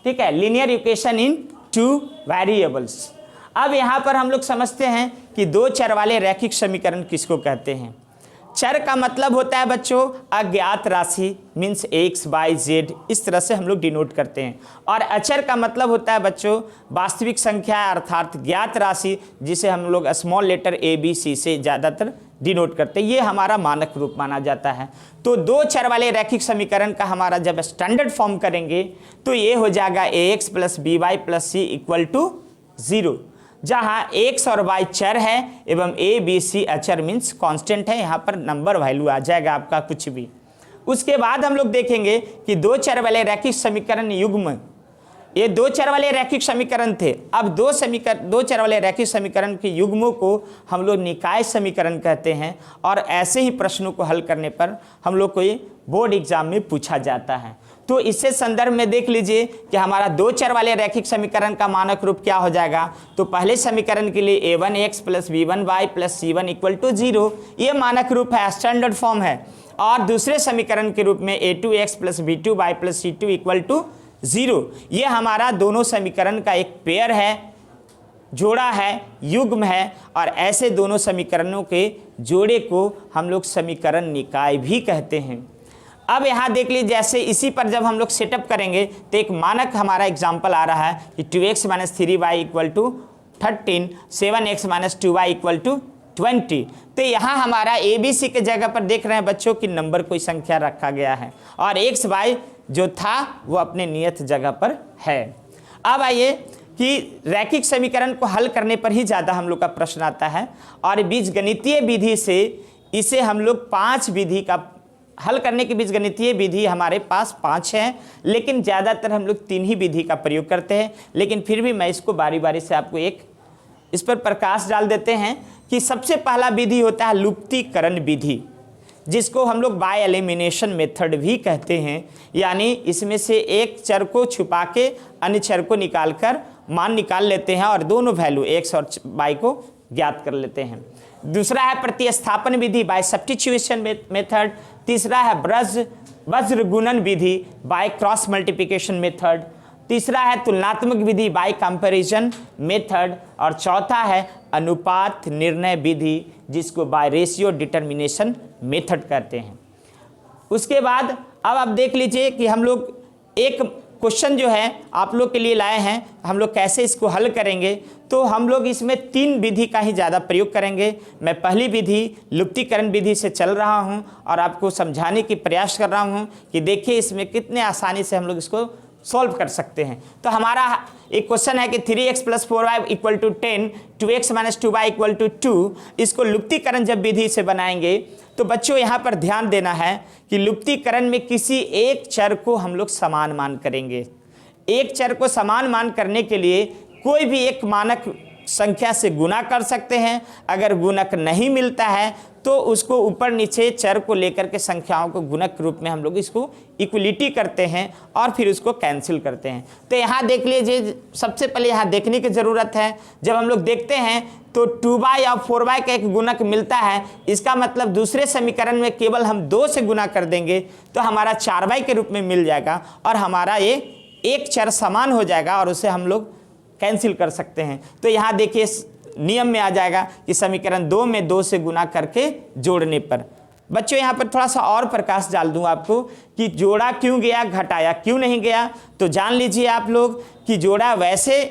ठीक है, linear equation in two variables. अब यहाँ पर हम लोग समझते हैं कि दो चर वाले रैखिक समीकरण किसको कहते हैं। चर का मतलब होता है बच्चों अज्ञात राशि, मीन्स एक्स वाई जेड, इस तरह से हम लोग डिनोट करते हैं। और अचर का मतलब होता है बच्चों वास्तविक संख्या अर्थात ज्ञात राशि, जिसे हम लोग small letter A B C से ज़्यादातर डिनोट करते हैं। ये हमारा मानक रूप माना जाता है। तो दो चर वाले रैखिक समीकरण का हमारा जब स्टैंडर्ड फॉर्म करेंगे तो ये हो जाएगा a x plus b y plus c equal to 0, जहाँ x और y चर है एवं a b c अचर मीन्स कांस्टेंट है। यहाँ पर नंबर वैल्यू आ जाएगा आपका कुछ भी। उसके बाद हम लोग देखेंगे कि दो चर वाले रैखिक समीकरण युग्म, ये दो चर वाले रैखिक समीकरण थे। अब दो चर वाले रैखिक समीकरण के युग्मों को हम लोग निकाय समीकरण कहते हैं। और ऐसे ही प्रश्नों को हल करने पर हम लोग को ये बोर्ड एग्जाम में पूछा जाता है। तो इससे संदर्भ में देख लीजिए कि हमारा दो चर वाले रैखिक समीकरण का मानक रूप क्या हो जाएगा। तो पहले समीकरण के लिए a1x plus b1y plus c1 equal to 0, ये मानक रूप है, स्टैंडर्ड फॉर्म है। और दूसरे समीकरण के रूप में a2x plus b2y plus c2 equal to 0, ये हमारा दोनों समीकरण का एक पेयर है, जोड़ा है, युग्म है। और ऐसे दोनों समीकरणों के जोड़े को हम लोग समीकरण निकाय भी कहते हैं। अब यहाँ देख लीजिए, जैसे इसी पर जब हम लोग सेटअप करेंगे तो एक मानक हमारा एग्जाम्पल आ रहा है कि 2x minus 3y equal to 13, 7x minus 2y equal to 20। तो यहाँ हमारा ए बी सी के जगह पर देख रहे हैं बच्चों कि नंबर कोई संख्या रखा गया है और एक्स वाई जो था वो अपने नियत जगह पर है। अब आइए कि रैखिक समीकरण को हल करने पर ही ज़्यादा हम लोग का प्रश्न आता है। और बीजगणितीय विधि से इसे हम लोग 5 विधि का हल करने की बीजगणितीय विधि हमारे पास 5 है, लेकिन ज़्यादातर हम लोग 3 ही विधि का प्रयोग करते हैं। लेकिन फिर भी मैं इसको बारी बारी से आपको इस पर प्रकाश डाल देते हैं कि सबसे पहला विधि होता है लुप्तीकरण विधि, जिसको हम लोग बाय एलिमिनेशन मेथड भी कहते हैं। यानी इसमें से एक चर को छुपा के अन्य चर को निकालकर मान निकाल लेते हैं और दोनों वैल्यू एक्स और वाई को ज्ञात कर लेते हैं। दूसरा है प्रतिस्थापन विधि बाय सब्स्टिट्यूशन मेथड। तीसरा है वज्र गुणन विधि बाय क्रॉस मल्टीप्लिकेशन मेथड। तीसरा है तुलनात्मक विधि बाय कंपैरिजन मेथड। और चौथा है अनुपात निर्णय विधि, जिसको बाय रेशियो डिटर्मिनेशन मेथड कहते हैं। उसके बाद अब आप देख लीजिए कि हम लोग एक क्वेश्चन जो है आप लोग के लिए लाए हैं, हम लोग कैसे इसको हल करेंगे। तो हम लोग इसमें 3 विधि का ही ज़्यादा प्रयोग करेंगे। मैं पहली विधि लुप्तीकरण विधि से चल रहा हूं और आपको समझाने की प्रयास कर रहा हूं कि देखिए इसमें कितने आसानी से हम लोग इसको सॉल्व कर सकते हैं। तो हमारा एक क्वेश्चन है कि 3x plus 4y equal to 10, 2x minus 2y equal to 2। इसको लुप्तीकरण जब विधि से बनाएंगे तो बच्चों यहाँ पर ध्यान देना है कि लुप्तीकरण में किसी एक चर को हम लोग समान मान करेंगे। एक चर को समान मान करने के लिए कोई भी एक मानक संख्या से गुना कर सकते हैं। अगर गुणक नहीं मिलता है तो उसको ऊपर नीचे चर को लेकर के संख्याओं को गुणक रूप में हम लोग इसको इक्वलिटी करते हैं और फिर उसको कैंसिल करते हैं। तो यहाँ देख लीजिए, सबसे पहले यहाँ देखने की ज़रूरत है। जब हम लोग देखते हैं तो 2y और 4y का एक गुणक मिलता है, इसका मतलब दूसरे समीकरण में केवल हम 2 से गुना कर देंगे तो हमारा 4y के रूप में मिल जाएगा और हमारा ये एक चर समान हो जाएगा और उसे हम लोग कैंसिल कर सकते हैं। तो यहाँ देखिए नियम में आ जाएगा कि समीकरण 2 में 2 से गुना करके जोड़ने पर। बच्चों यहाँ पर थोड़ा सा और प्रकाश डाल दूँ आपको कि जोड़ा क्यों गया, घटाया क्यों नहीं गया। तो जान लीजिए आप लोग कि जोड़ा वैसे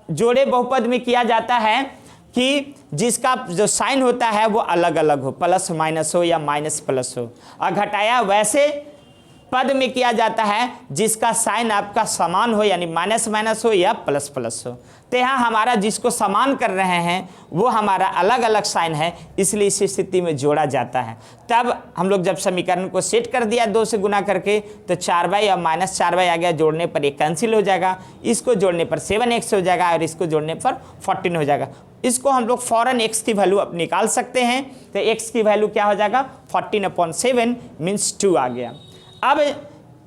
जोड़े बहुपद में किया जाता है कि जिसका जो साइन होता है वो अलग अलग हो, प्लस माइनस हो या माइनस प्लस हो। और घटाया वैसे पद में किया जाता है जिसका साइन आपका समान हो, यानी माइनस माइनस हो या प्लस प्लस हो। तो यहाँ हमारा जिसको समान कर रहे हैं वो हमारा अलग अलग साइन है, इसलिए इस स्थिति में जोड़ा जाता है। तब हम लोग जब समीकरण को सेट कर दिया 2 से गुना करके तो 4y और माइनस 4y आ गया, जोड़ने पर ये कैंसिल हो जाएगा। इसको जोड़ने पर 7x हो जाएगा और इसको जोड़ने पर 14 हो जाएगा। इसको हम लोग फौरन x की वैल्यू अब निकाल सकते हैं। तो x की वैल्यू क्या हो जाएगा, 14/7 मीन्स 2 आ गया। अब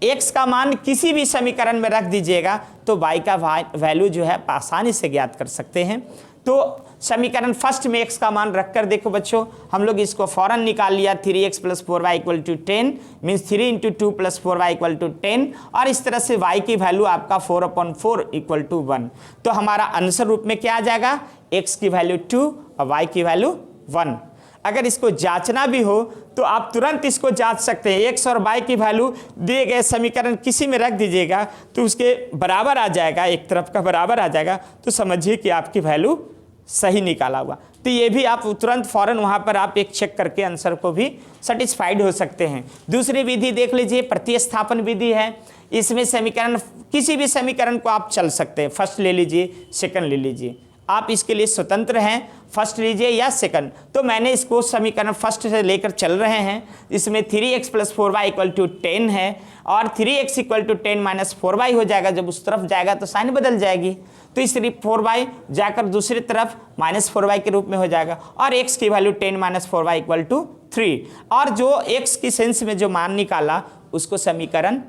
x का मान किसी भी समीकरण में रख दीजिएगा तो y का वैल्यू जो है आसानी से ज्ञात कर सकते हैं। तो समीकरण फर्स्ट में x का मान रखकर देखो बच्चों, हम लोग इसको फौरन निकाल लिया 3x + 4y = 10 मीन्स 3 × 2 + 4y = 10, और इस तरह से y की वैल्यू आपका 4/4 = 1। तो हमारा आंसर रूप में क्या आ जाएगा, x की वैल्यू 2 और y की वैल्यू 1। अगर इसको जांचना भी हो तो आप तुरंत इसको जांच सकते हैं। x और y की वैल्यू दिए गए समीकरण किसी में रख दीजिएगा तो उसके बराबर आ जाएगा, एक तरफ का बराबर आ जाएगा, तो समझिए कि आपकी वैल्यू सही निकाला हुआ। तो ये भी आप तुरंत फौरन वहाँ पर आप एक चेक करके आंसर को भी सेटिस्फाइड हो सकते हैं। दूसरी विधि देख लीजिए, प्रतिस्थापन विधि है। इसमें समीकरण किसी भी समीकरण को आप चल सकते हैं, फर्स्ट ले लीजिए, सेकंड ले लीजिए, आप इसके लिए स्वतंत्र हैं, फर्स्ट लीजिए या सेकंड। तो मैंने इसको समीकरण फर्स्ट से लेकर चल रहे हैं। इसमें 3x + 4y = 10 है और 3x = 10 - 4y हो जाएगा। जब उस तरफ जाएगा तो साइन बदल जाएगी, तो इसलिए 4y जाकर दूसरी तरफ -4y के रूप में हो जाएगा और x की वैल्यू 10 - 4y = 3। और जो x की सेंस में जो मान निकाला उसको समीकरण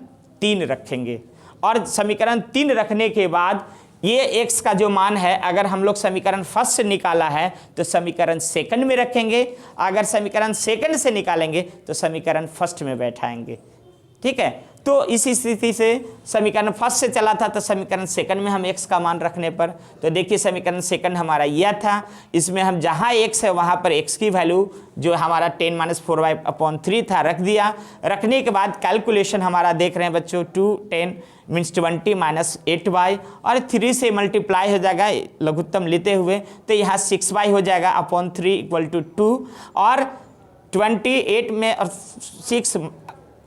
3 रखेंगे, और समीकरण 3 रखने के बाद ये x का जो मान है अगर हम लोग समीकरण फर्स्ट से निकाला है तो समीकरण सेकंड में रखेंगे, अगर समीकरण सेकंड से निकालेंगे तो समीकरण फर्स्ट में बैठाएंगे। ठीक है, तो इसी स्थिति से समीकरण फर्स्ट से चला था तो समीकरण सेकंड में हम x का मान रखने पर, तो देखिए समीकरण सेकंड हमारा यह था। इसमें हम जहाँ x है वहाँ पर x की वैल्यू जो हमारा 10 - 4y/3 था रख दिया। रखने के बाद कैलकुलेशन हमारा देख रहे हैं बच्चों, 2 10 मीन्स 20 - 8y और 3 से मल्टीप्लाई हो जाएगा लघुत्तम लेते हुए, तो यहाँ 6y हो जाएगा /3 = 2, और 28 में और 6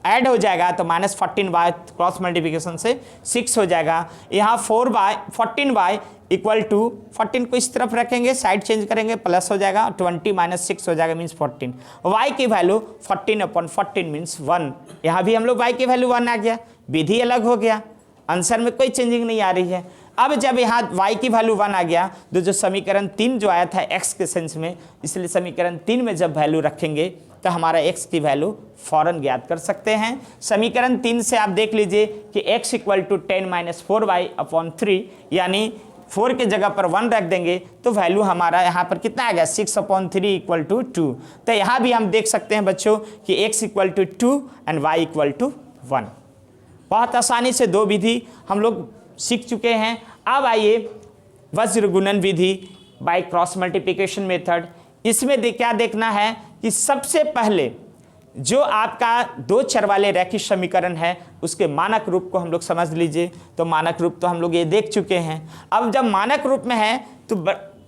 ऐड हो जाएगा तो -14y क्रॉस मल्टीप्लिकेशन से 6 हो जाएगा। यहाँ 14y = 14 को इस तरफ रखेंगे, साइड चेंज करेंगे, प्लस हो जाएगा, 20 - 6 हो जाएगा मीन्स 14। y की वैल्यू 14/14 मीन्स 1। यहाँ भी हम लोग y की वैल्यू 1 आ गया, विधि अलग हो गया, आंसर में कोई चेंजिंग नहीं आ रही है। अब जब यहाँ y की वैल्यू 1 आ गया तो जो समीकरण 3 जो आया था x के सेंस में, इसलिए समीकरण 3 में जब वैल्यू रखेंगे तो हमारा x की वैल्यू फौरन ज्ञात कर सकते हैं। समीकरण 3 से आप देख लीजिए कि x = 10 - 4y/3, यानी 4 के जगह पर 1 रख देंगे तो वैल्यू हमारा यहाँ पर कितना आ गया, 6/3 = 2। तो यहाँ भी हम देख सकते हैं बच्चों कि x = 2 एंड y = 1। बहुत आसानी से दो विधि हम लोग सीख चुके हैं। अब आइए वज्र गुणन विधि बाय क्रॉस मल्टीप्लिकेशन मेथड। इसमें क्या देखना है कि सबसे पहले जो आपका 2 चर वाले रैखिक समीकरण है उसके मानक रूप को हम लोग समझ लीजिए। तो मानक रूप तो हम लोग ये देख चुके हैं। अब जब मानक रूप में है तो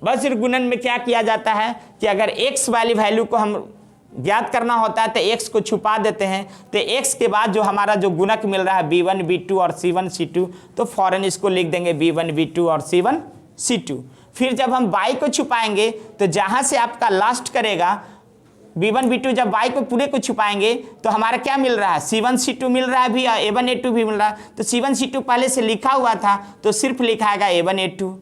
वज्र गुणन में क्या किया जाता है कि अगर x वाली वैल्यू को हम ज्ञात करना होता है तो x को छुपा देते हैं, तो x के बाद जो हमारा जो गुणक मिल रहा है b1 b2 और c1 c2, तो फौरन इसको लिख देंगे b1 b2 और c1 c2। फिर जब हम y को छुपाएंगे तो जहाँ से आपका लास्ट करेगा b1 b2, जब y को पूरे को छुपाएंगे तो हमारा क्या मिल रहा है, c1 c2 मिल रहा है भी, a1 a2 भी मिल रहा है। तो c1 c2 पहले से लिखा हुआ था तो सिर्फ लिखाएगा a1 a2।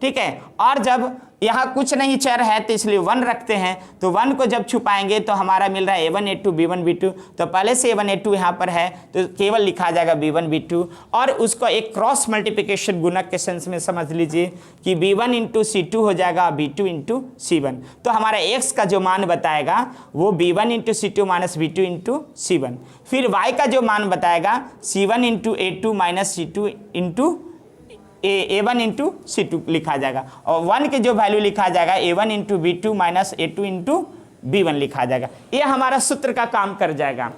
ठीक है, और जब यहाँ कुछ नहीं चर है तो इसलिए 1 रखते हैं, तो 1 को जब छुपाएंगे तो हमारा मिल रहा है a1 a2 b1 b2। तो पहले से a1 a2 यहाँ पर है तो केवल लिखा जाएगा b1 b2, और उसको एक क्रॉस मल्टीप्लिकेशन गुणक के सेंस में समझ लीजिए कि b1 × c2 हो जाएगा b2 × c1। तो हमारा x का जो मान बताएगा वो b1 × c2 - b2 × c1। फिर y का जो मान बताएगा c1 × a2 - c2 × a1 × c2 लिखा जाएगा, और 1 के जो वैल्यू लिखा जाएगा a1 × b2 - a2 × b1 लिखा जाएगा। ये हमारा सूत्र का काम कर जाएगा।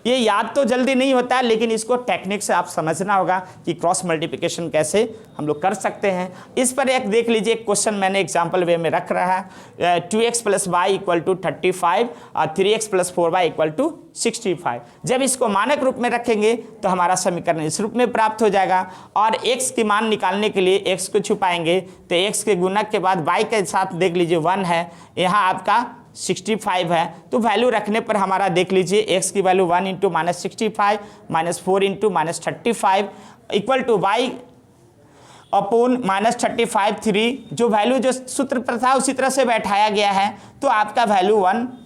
ये याद तो जल्दी नहीं होता है, लेकिन इसको टेक्निक से आप समझना होगा कि क्रॉस मल्टीप्लिकेशन कैसे हम लोग कर सकते हैं। इस पर एक देख लीजिए क्वेश्चन मैंने एग्जाम्पल वे में रख रहा है। 2x + y = 35 और 3x + 4y = 65। जब इसको मानक रूप में रखेंगे तो हमारा समीकरण इस रूप में प्राप्त हो जाएगा, और x की मान निकालने के लिए x को छुपाएंगे तो x के गुणक के बाद y के साथ देख लीजिए 1 है, यहाँ आपका 65 है। तो वैल्यू रखने पर हमारा देख लीजिए x की वैल्यू 1 × -65 -4 × -35 = y अपॉन -35 3, जो वैल्यू जो सूत्र पर था उसी तरह से बैठाया गया है। तो आपका वैल्यू 1/2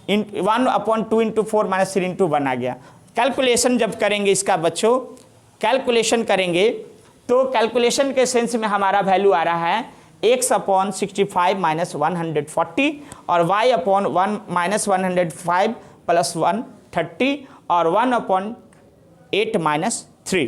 × 4 - 3 × 1 आ गया। कैलकुलेशन जब करेंगे इसका बच्चों, कैलकुलेशन करेंगे तो कैलकुलेशन के सेंस में हमारा वैल्यू आ रहा है x अपॉन 65 माइनस 140 और y अपॉन 1 माइनस 105 प्लस 130 और 1 अपॉन 8 माइनस 3।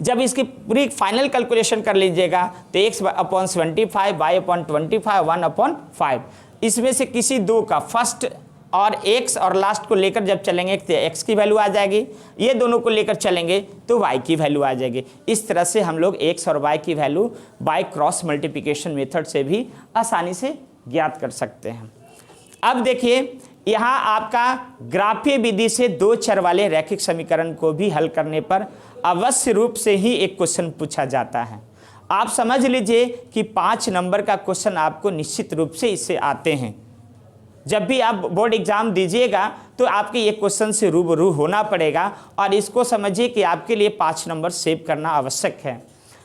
जब इसकी पूरी फाइनल कैलकुलेशन कर लीजिएगा तो x upon 75, y upon 25, 1 upon 5, इसमें से किसी दो का फर्स्ट और x और लास्ट को लेकर जब चलेंगे तो x की वैल्यू आ जाएगी, ये दोनों को लेकर चलेंगे तो y की वैल्यू आ जाएगी। इस तरह से हम लोग x और y की value by cross multiplication method से भी आसानी से ज्ञात कर सकते हैं। अब देखिए यहाँ आपका ग्राफीय विधि से दो चर वाले रैखिक समीकरण को भी हल करने पर अवश्य रूप से ही एक क्वेश्चन पूछा जाता है। आप समझ लीजिए कि 5 नंबर का क्वेश्चन आपको निश्चित रूप से इससे आते हैं। जब भी आप बोर्ड एग्जाम दीजिएगा तो आपके ये क्वेश्चन से रूबरू होना पड़ेगा और इसको समझिए कि आपके लिए 5 नंबर सेव करना आवश्यक है।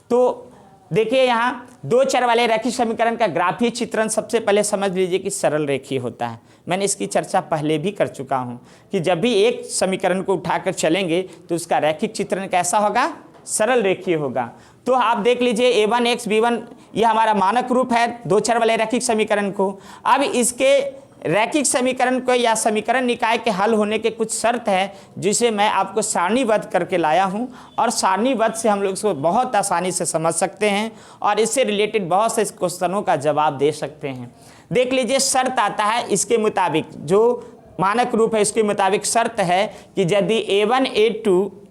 तो देखिए यहाँ दो चर वाले रैखिक समीकरण का ग्राफीय चित्रण सबसे पहले समझ लीजिए कि सरल रेखीय होता है। मैंने इसकी चर्चा पहले भी कर चुका हूँ कि जब भी एक समीकरण को उठाकर चलेंगे तो उसका रैखिक चित्रण कैसा होगा, सरल रेखीय होगा। तो आप देख लीजिए a1x b1 ये हमारा मानक रूप है दो चर वाले रैखिक समीकरण को। अब इसके रैखिक समीकरण को या समीकरण निकाय के हल होने के कुछ शर्त है जिसे मैं आपको सारणीबद्ध करके लाया हूं और सारणीबद्ध से हम लोग इसको बहुत आसानी से समझ सकते हैं और इससे रिलेटेड बहुत से क्वेश्चनों का जवाब दे सकते हैं। देख लीजिए शर्त आता है इसके मुताबिक, जो मानक रूप है इसके मुताबिक शर्त है कि यदि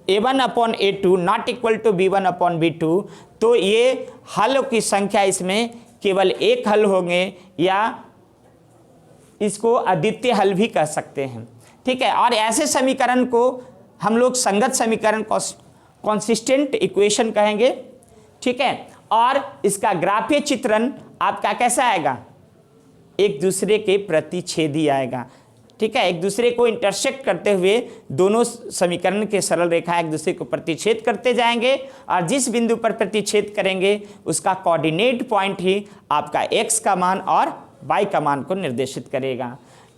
a1 upon a2 not equal to b1 upon b2 तो ये हल की संख्या इसमें केवल एक हल होंगे या इसको अद्वितीय हल भी कह सकते हैं। ठीक है, और ऐसे समीकरण को हम लोग संगत समीकरण कॉन्सिस्टेंट इक्वेशन कहेंगे। ठीक है, और इसका ग्राफीय चित्रण आपका कैसा आएगा, एक दूसरे के प्रतिच्छेदी आएगा। ठीक है, एक दूसरे को इंटरसेक्ट करते हुए दोनों समीकरण के सरल रेखा एक दूसरे को प्रतिच्छेद करते जाएंगे और जिस बिंदु पर प्रतिच्छेद करेंगे उसका कोऑर्डिनेट पॉइंट ही आपका x का मान और y का मान को निर्देशित करेगा।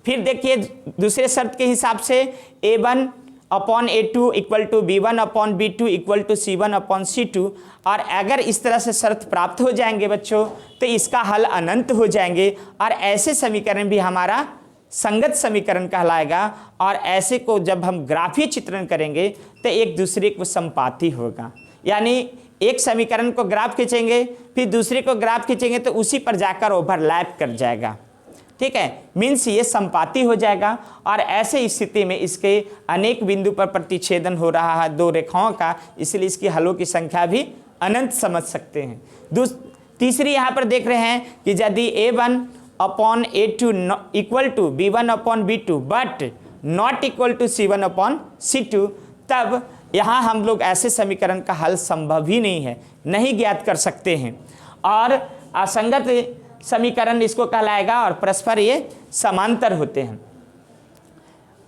फिर देखिए दूसरे शर्त के हिसाब से a1 upon a2 equal to b1 upon b2 equal to c1 upon c2, और अगर इस तरह से शर्त प्राप्त हो जाएंगे बच्चों तो इसका हल अनंत हो जाएंगे और ऐसे समीकरण भी हमारा संगत समीकरण कहलाएगा। और ऐसे को जब हम ग्राफीय चित्रण करेंगे तो एक दूसरे को संपाती होगा, यानी एक समीकरण को ग्राफ खींचेंगे फिर दूसरे को ग्राफ खींचेंगे तो उसी पर जाकर ओवरलैप कर जाएगा। ठीक है, मीन्स ये संपाती हो जाएगा और ऐसे स्थिति में इसके अनेक बिंदु पर प्रतिच्छेदन हो रहा है दो रेखाओं का, इसलिए इसकी हलों की संख्या भी अनंत समझ सकते हैं। तीसरी यहाँ पर देख रहे हैं कि यदि a1 upon a2 equal to b1 upon b2 but not equal to c1 upon c2, तब यहाँ हम लोग ऐसे समीकरण का हल संभव ही नहीं है, नहीं ज्ञात कर सकते हैं और असंगत समीकरण इसको कहलाएगा और परस्पर ये समांतर होते हैं।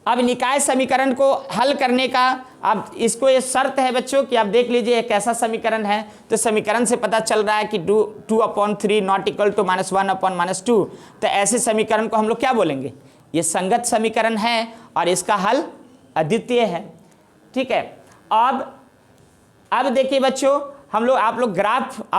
अब निकाय समीकरण को हल करने का अब इसको ये शर्त है बच्चों कि आप देख लीजिए एक ऐसा समीकरण है तो समीकरण से पता चल रहा है कि 2 upon 3 not equal to -1 upon -2, तो ऐसे समीकरण को हम लोग क्या बोलेंगे, ये संगत समीकरण है और इसका हल अद्वितीय है। ठीक है, अब देखिए बच्चों हम लोग आप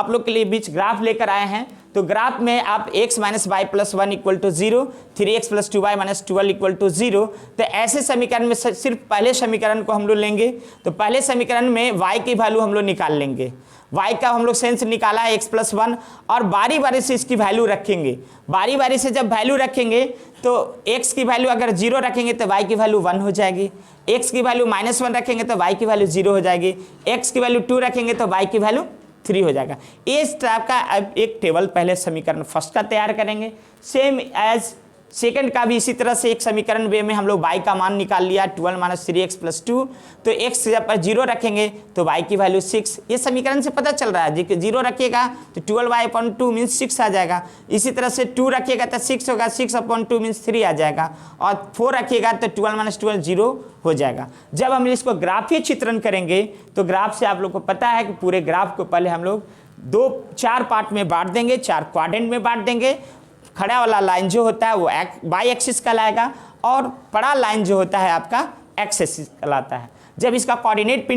लोग के लिए बीच ग्राफ लेकर आए हैं। तो ग्राफ में आप x minus Y plus 1 equal to 0, 3x plus 2y minus 12 equal to 0, तो ऐसे समीकरण में सिर्फ पहले समीकरण को हम लोग लेंगे। तो पहले समीकरण में y की वैल्यू हम लोग निकाल लेंगे, y का हम लोग सेंस निकाला है x प्लस 1 और बारी बारी से इसकी वैल्यू रखेंगे। बारी बारी से जब वैल्यू रखेंगे तो x की वैल्यू अगर 0 रखेंगे तो y की वैल्यू 1 हो जाएगी, x की वैल्यू -1 रखेंगे तो y की वैल्यू 0 हो जाएगी, x की वैल्यू 2 रखेंगे तो y की वैल्यू 3 हो जाएगा। इस टाइप का अब एक टेबल पहले समीकरण फर्स्ट का तैयार करेंगे, सेम एज सेकंड का भी इसी तरह से एक समीकरण वे में हम लोग y का मान निकाल लिया 12 माइनस 3x प्लस 2, तो x जब पर 0 रखेंगे तो y की वैल्यू 6, ये समीकरण से पता चल रहा है। जी 0 रखिएगा तो 12y/2 मीन्स 6 आ जाएगा, इसी तरह से 2 रखिएगा तो 6 होगा, 6/2 मीन्स 3 आ जाएगा और 4 रखिएगा तो 12 माइनस 12 0 हो जाएगा। जब हम इसको ग्राफीय चित्रण करेंगे तो ग्राफ से आप लोग को पता है कि पूरे ग्राफ को पहले हम लोग 4 पार्ट में बांट देंगे, 4 क्वाड्रेंट में बांट देंगे। खड़ा वाला लाइन जो होता है वो y एक्सिस कहलाएगा और बड़ा लाइन जो होता है आपका एक्स कहलाता है। जब इसका कोऑर्डिनेट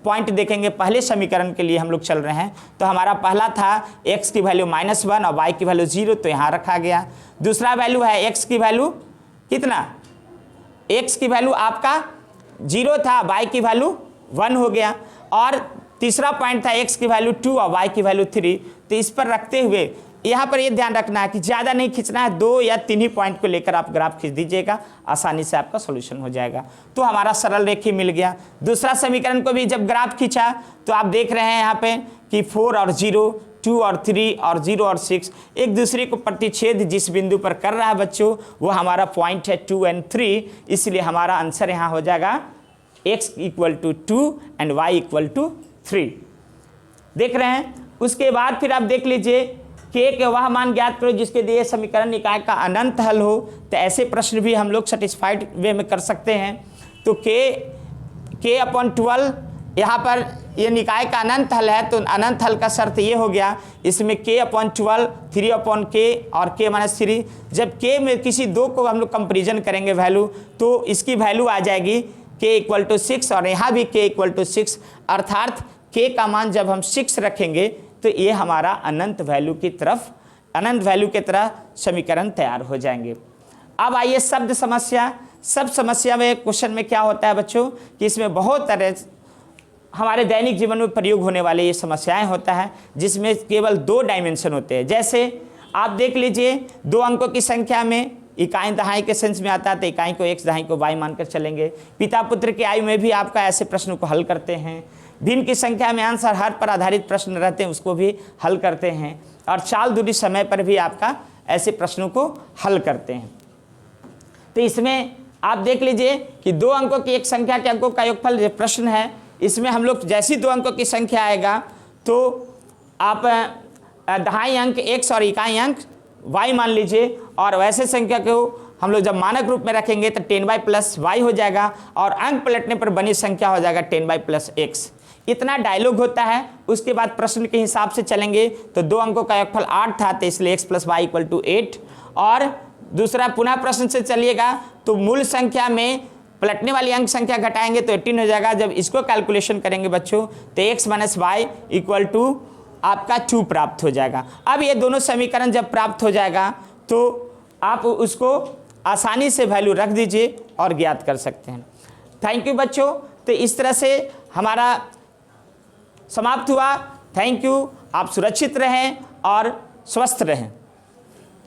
पॉइंट देखेंगे, पहले समीकरण के लिए हम लोग चल रहे हैं, तो हमारा पहला था x की वैल्यू -1 और y की वैल्यू 0, तो यहाँ रखा गया। दूसरा वैल्यू है x की वैल्यू कितना, x की वैल्यू आपका 0 था, y की वैल्यू 1 हो गया। और तीसरा पॉइंट था x की वैल्यू 2 और y की वैल्यू 3। तो इस पर रखते हुए यहाँ पर ये ध्यान रखना है कि ज़्यादा नहीं खींचना है, 2 या 3 ही पॉइंट को लेकर आप ग्राफ खींच दीजिएगा, आसानी से आपका सॉल्यूशन हो जाएगा। तो हमारा सरल रेखी मिल गया। दूसरा समीकरण को भी जब ग्राफ खींचा तो आप देख रहे हैं यहाँ पे कि 4 और 0, 2 और 3 और 0 और 6 एक दूसरे को प्रतिच्छेद जिस बिंदु पर कर रहा है बच्चों, वो हमारा पॉइंट है 2 और 3। इसलिए हमारा आंसर यहाँ हो जाएगा x = 2 एंड y = 3। देख रहे हैं। उसके बाद फिर आप देख लीजिए k के वह मान ज्ञात करो जिसके दिए समीकरण निकाय का अनंत हल हो। तो ऐसे प्रश्न भी हम लोग सेटिस्फाइड वे में कर सकते हैं। तो k/12 यहाँ पर ये निकाय का अनंत हल है, तो अनंत हल का शर्त ये हो गया, इसमें k/12 3/k और k-3। जब k में किसी दो को हम लोग कंपेरिजन करेंगे वैल्यू, तो इसकी वैल्यू आ जाएगी k = 6 और यहाँ भी k = 6, अर्थात k का मान जब हम 6 रखेंगे तो ये हमारा अनंत वैल्यू की तरह समीकरण तैयार हो जाएंगे। अब आइए शब्द समस्या। शब्द समस्या में क्वेश्चन में क्या होता है बच्चों कि इसमें बहुत तरह हमारे दैनिक जीवन में प्रयोग होने वाले ये समस्याएं होता है, जिसमें केवल 2 डायमेंशन होते हैं। जैसे आप देख लीजिए 2 अंकों की संख्या में इकाई दहाई के सेंस में आता है, तो इकाई को x, दहाई को y मानकर चलेंगे। पिता पुत्र की आयु में भी आपका ऐसे प्रश्नों को हल करते हैं। भिन्न की संख्या में आंसर हर पर आधारित प्रश्न रहते हैं, उसको भी हल करते हैं। और चाल दूरी समय पर भी आपका ऐसे प्रश्नों को हल करते हैं। तो इसमें आप देख लीजिए कि 2 अंकों की एक संख्या के अंकों का योगफल जो प्रश्न है, इसमें हम लोग जैसी 2 अंकों की संख्या आएगा तो आप दहाई अंक x और इकाई अंक y मान लीजिए, और वैसे संख्या को हम लोग जब मानक रूप में रखेंगे तो 10y + y हो जाएगा, और अंक पलटने पर बनी संख्या हो जाएगा 10y + x। इतना डायलॉग होता है। उसके बाद प्रश्न के हिसाब से चलेंगे तो 2 अंकों का योगफल 8 था, तो इसलिए x + y = 8। और दूसरा पुनः प्रश्न से चलिएगा तो मूल संख्या में पलटने वाली अंक संख्या घटाएंगे तो 18 हो जाएगा। जब इसको कैलकुलेशन करेंगे बच्चों तो x - y = आपका 2 प्राप्त हो जाएगा। अब ये दोनों समीकरण जब प्राप्त हो जाएगा तो आप उसको आसानी से वैल्यू रख दीजिए और ज्ञात कर सकते हैं। थैंक यू बच्चों। तो इस तरह से हमारा समाप्त हुआ। Thank you. आप सुरक्षित रहें और स्वस्थ रहें।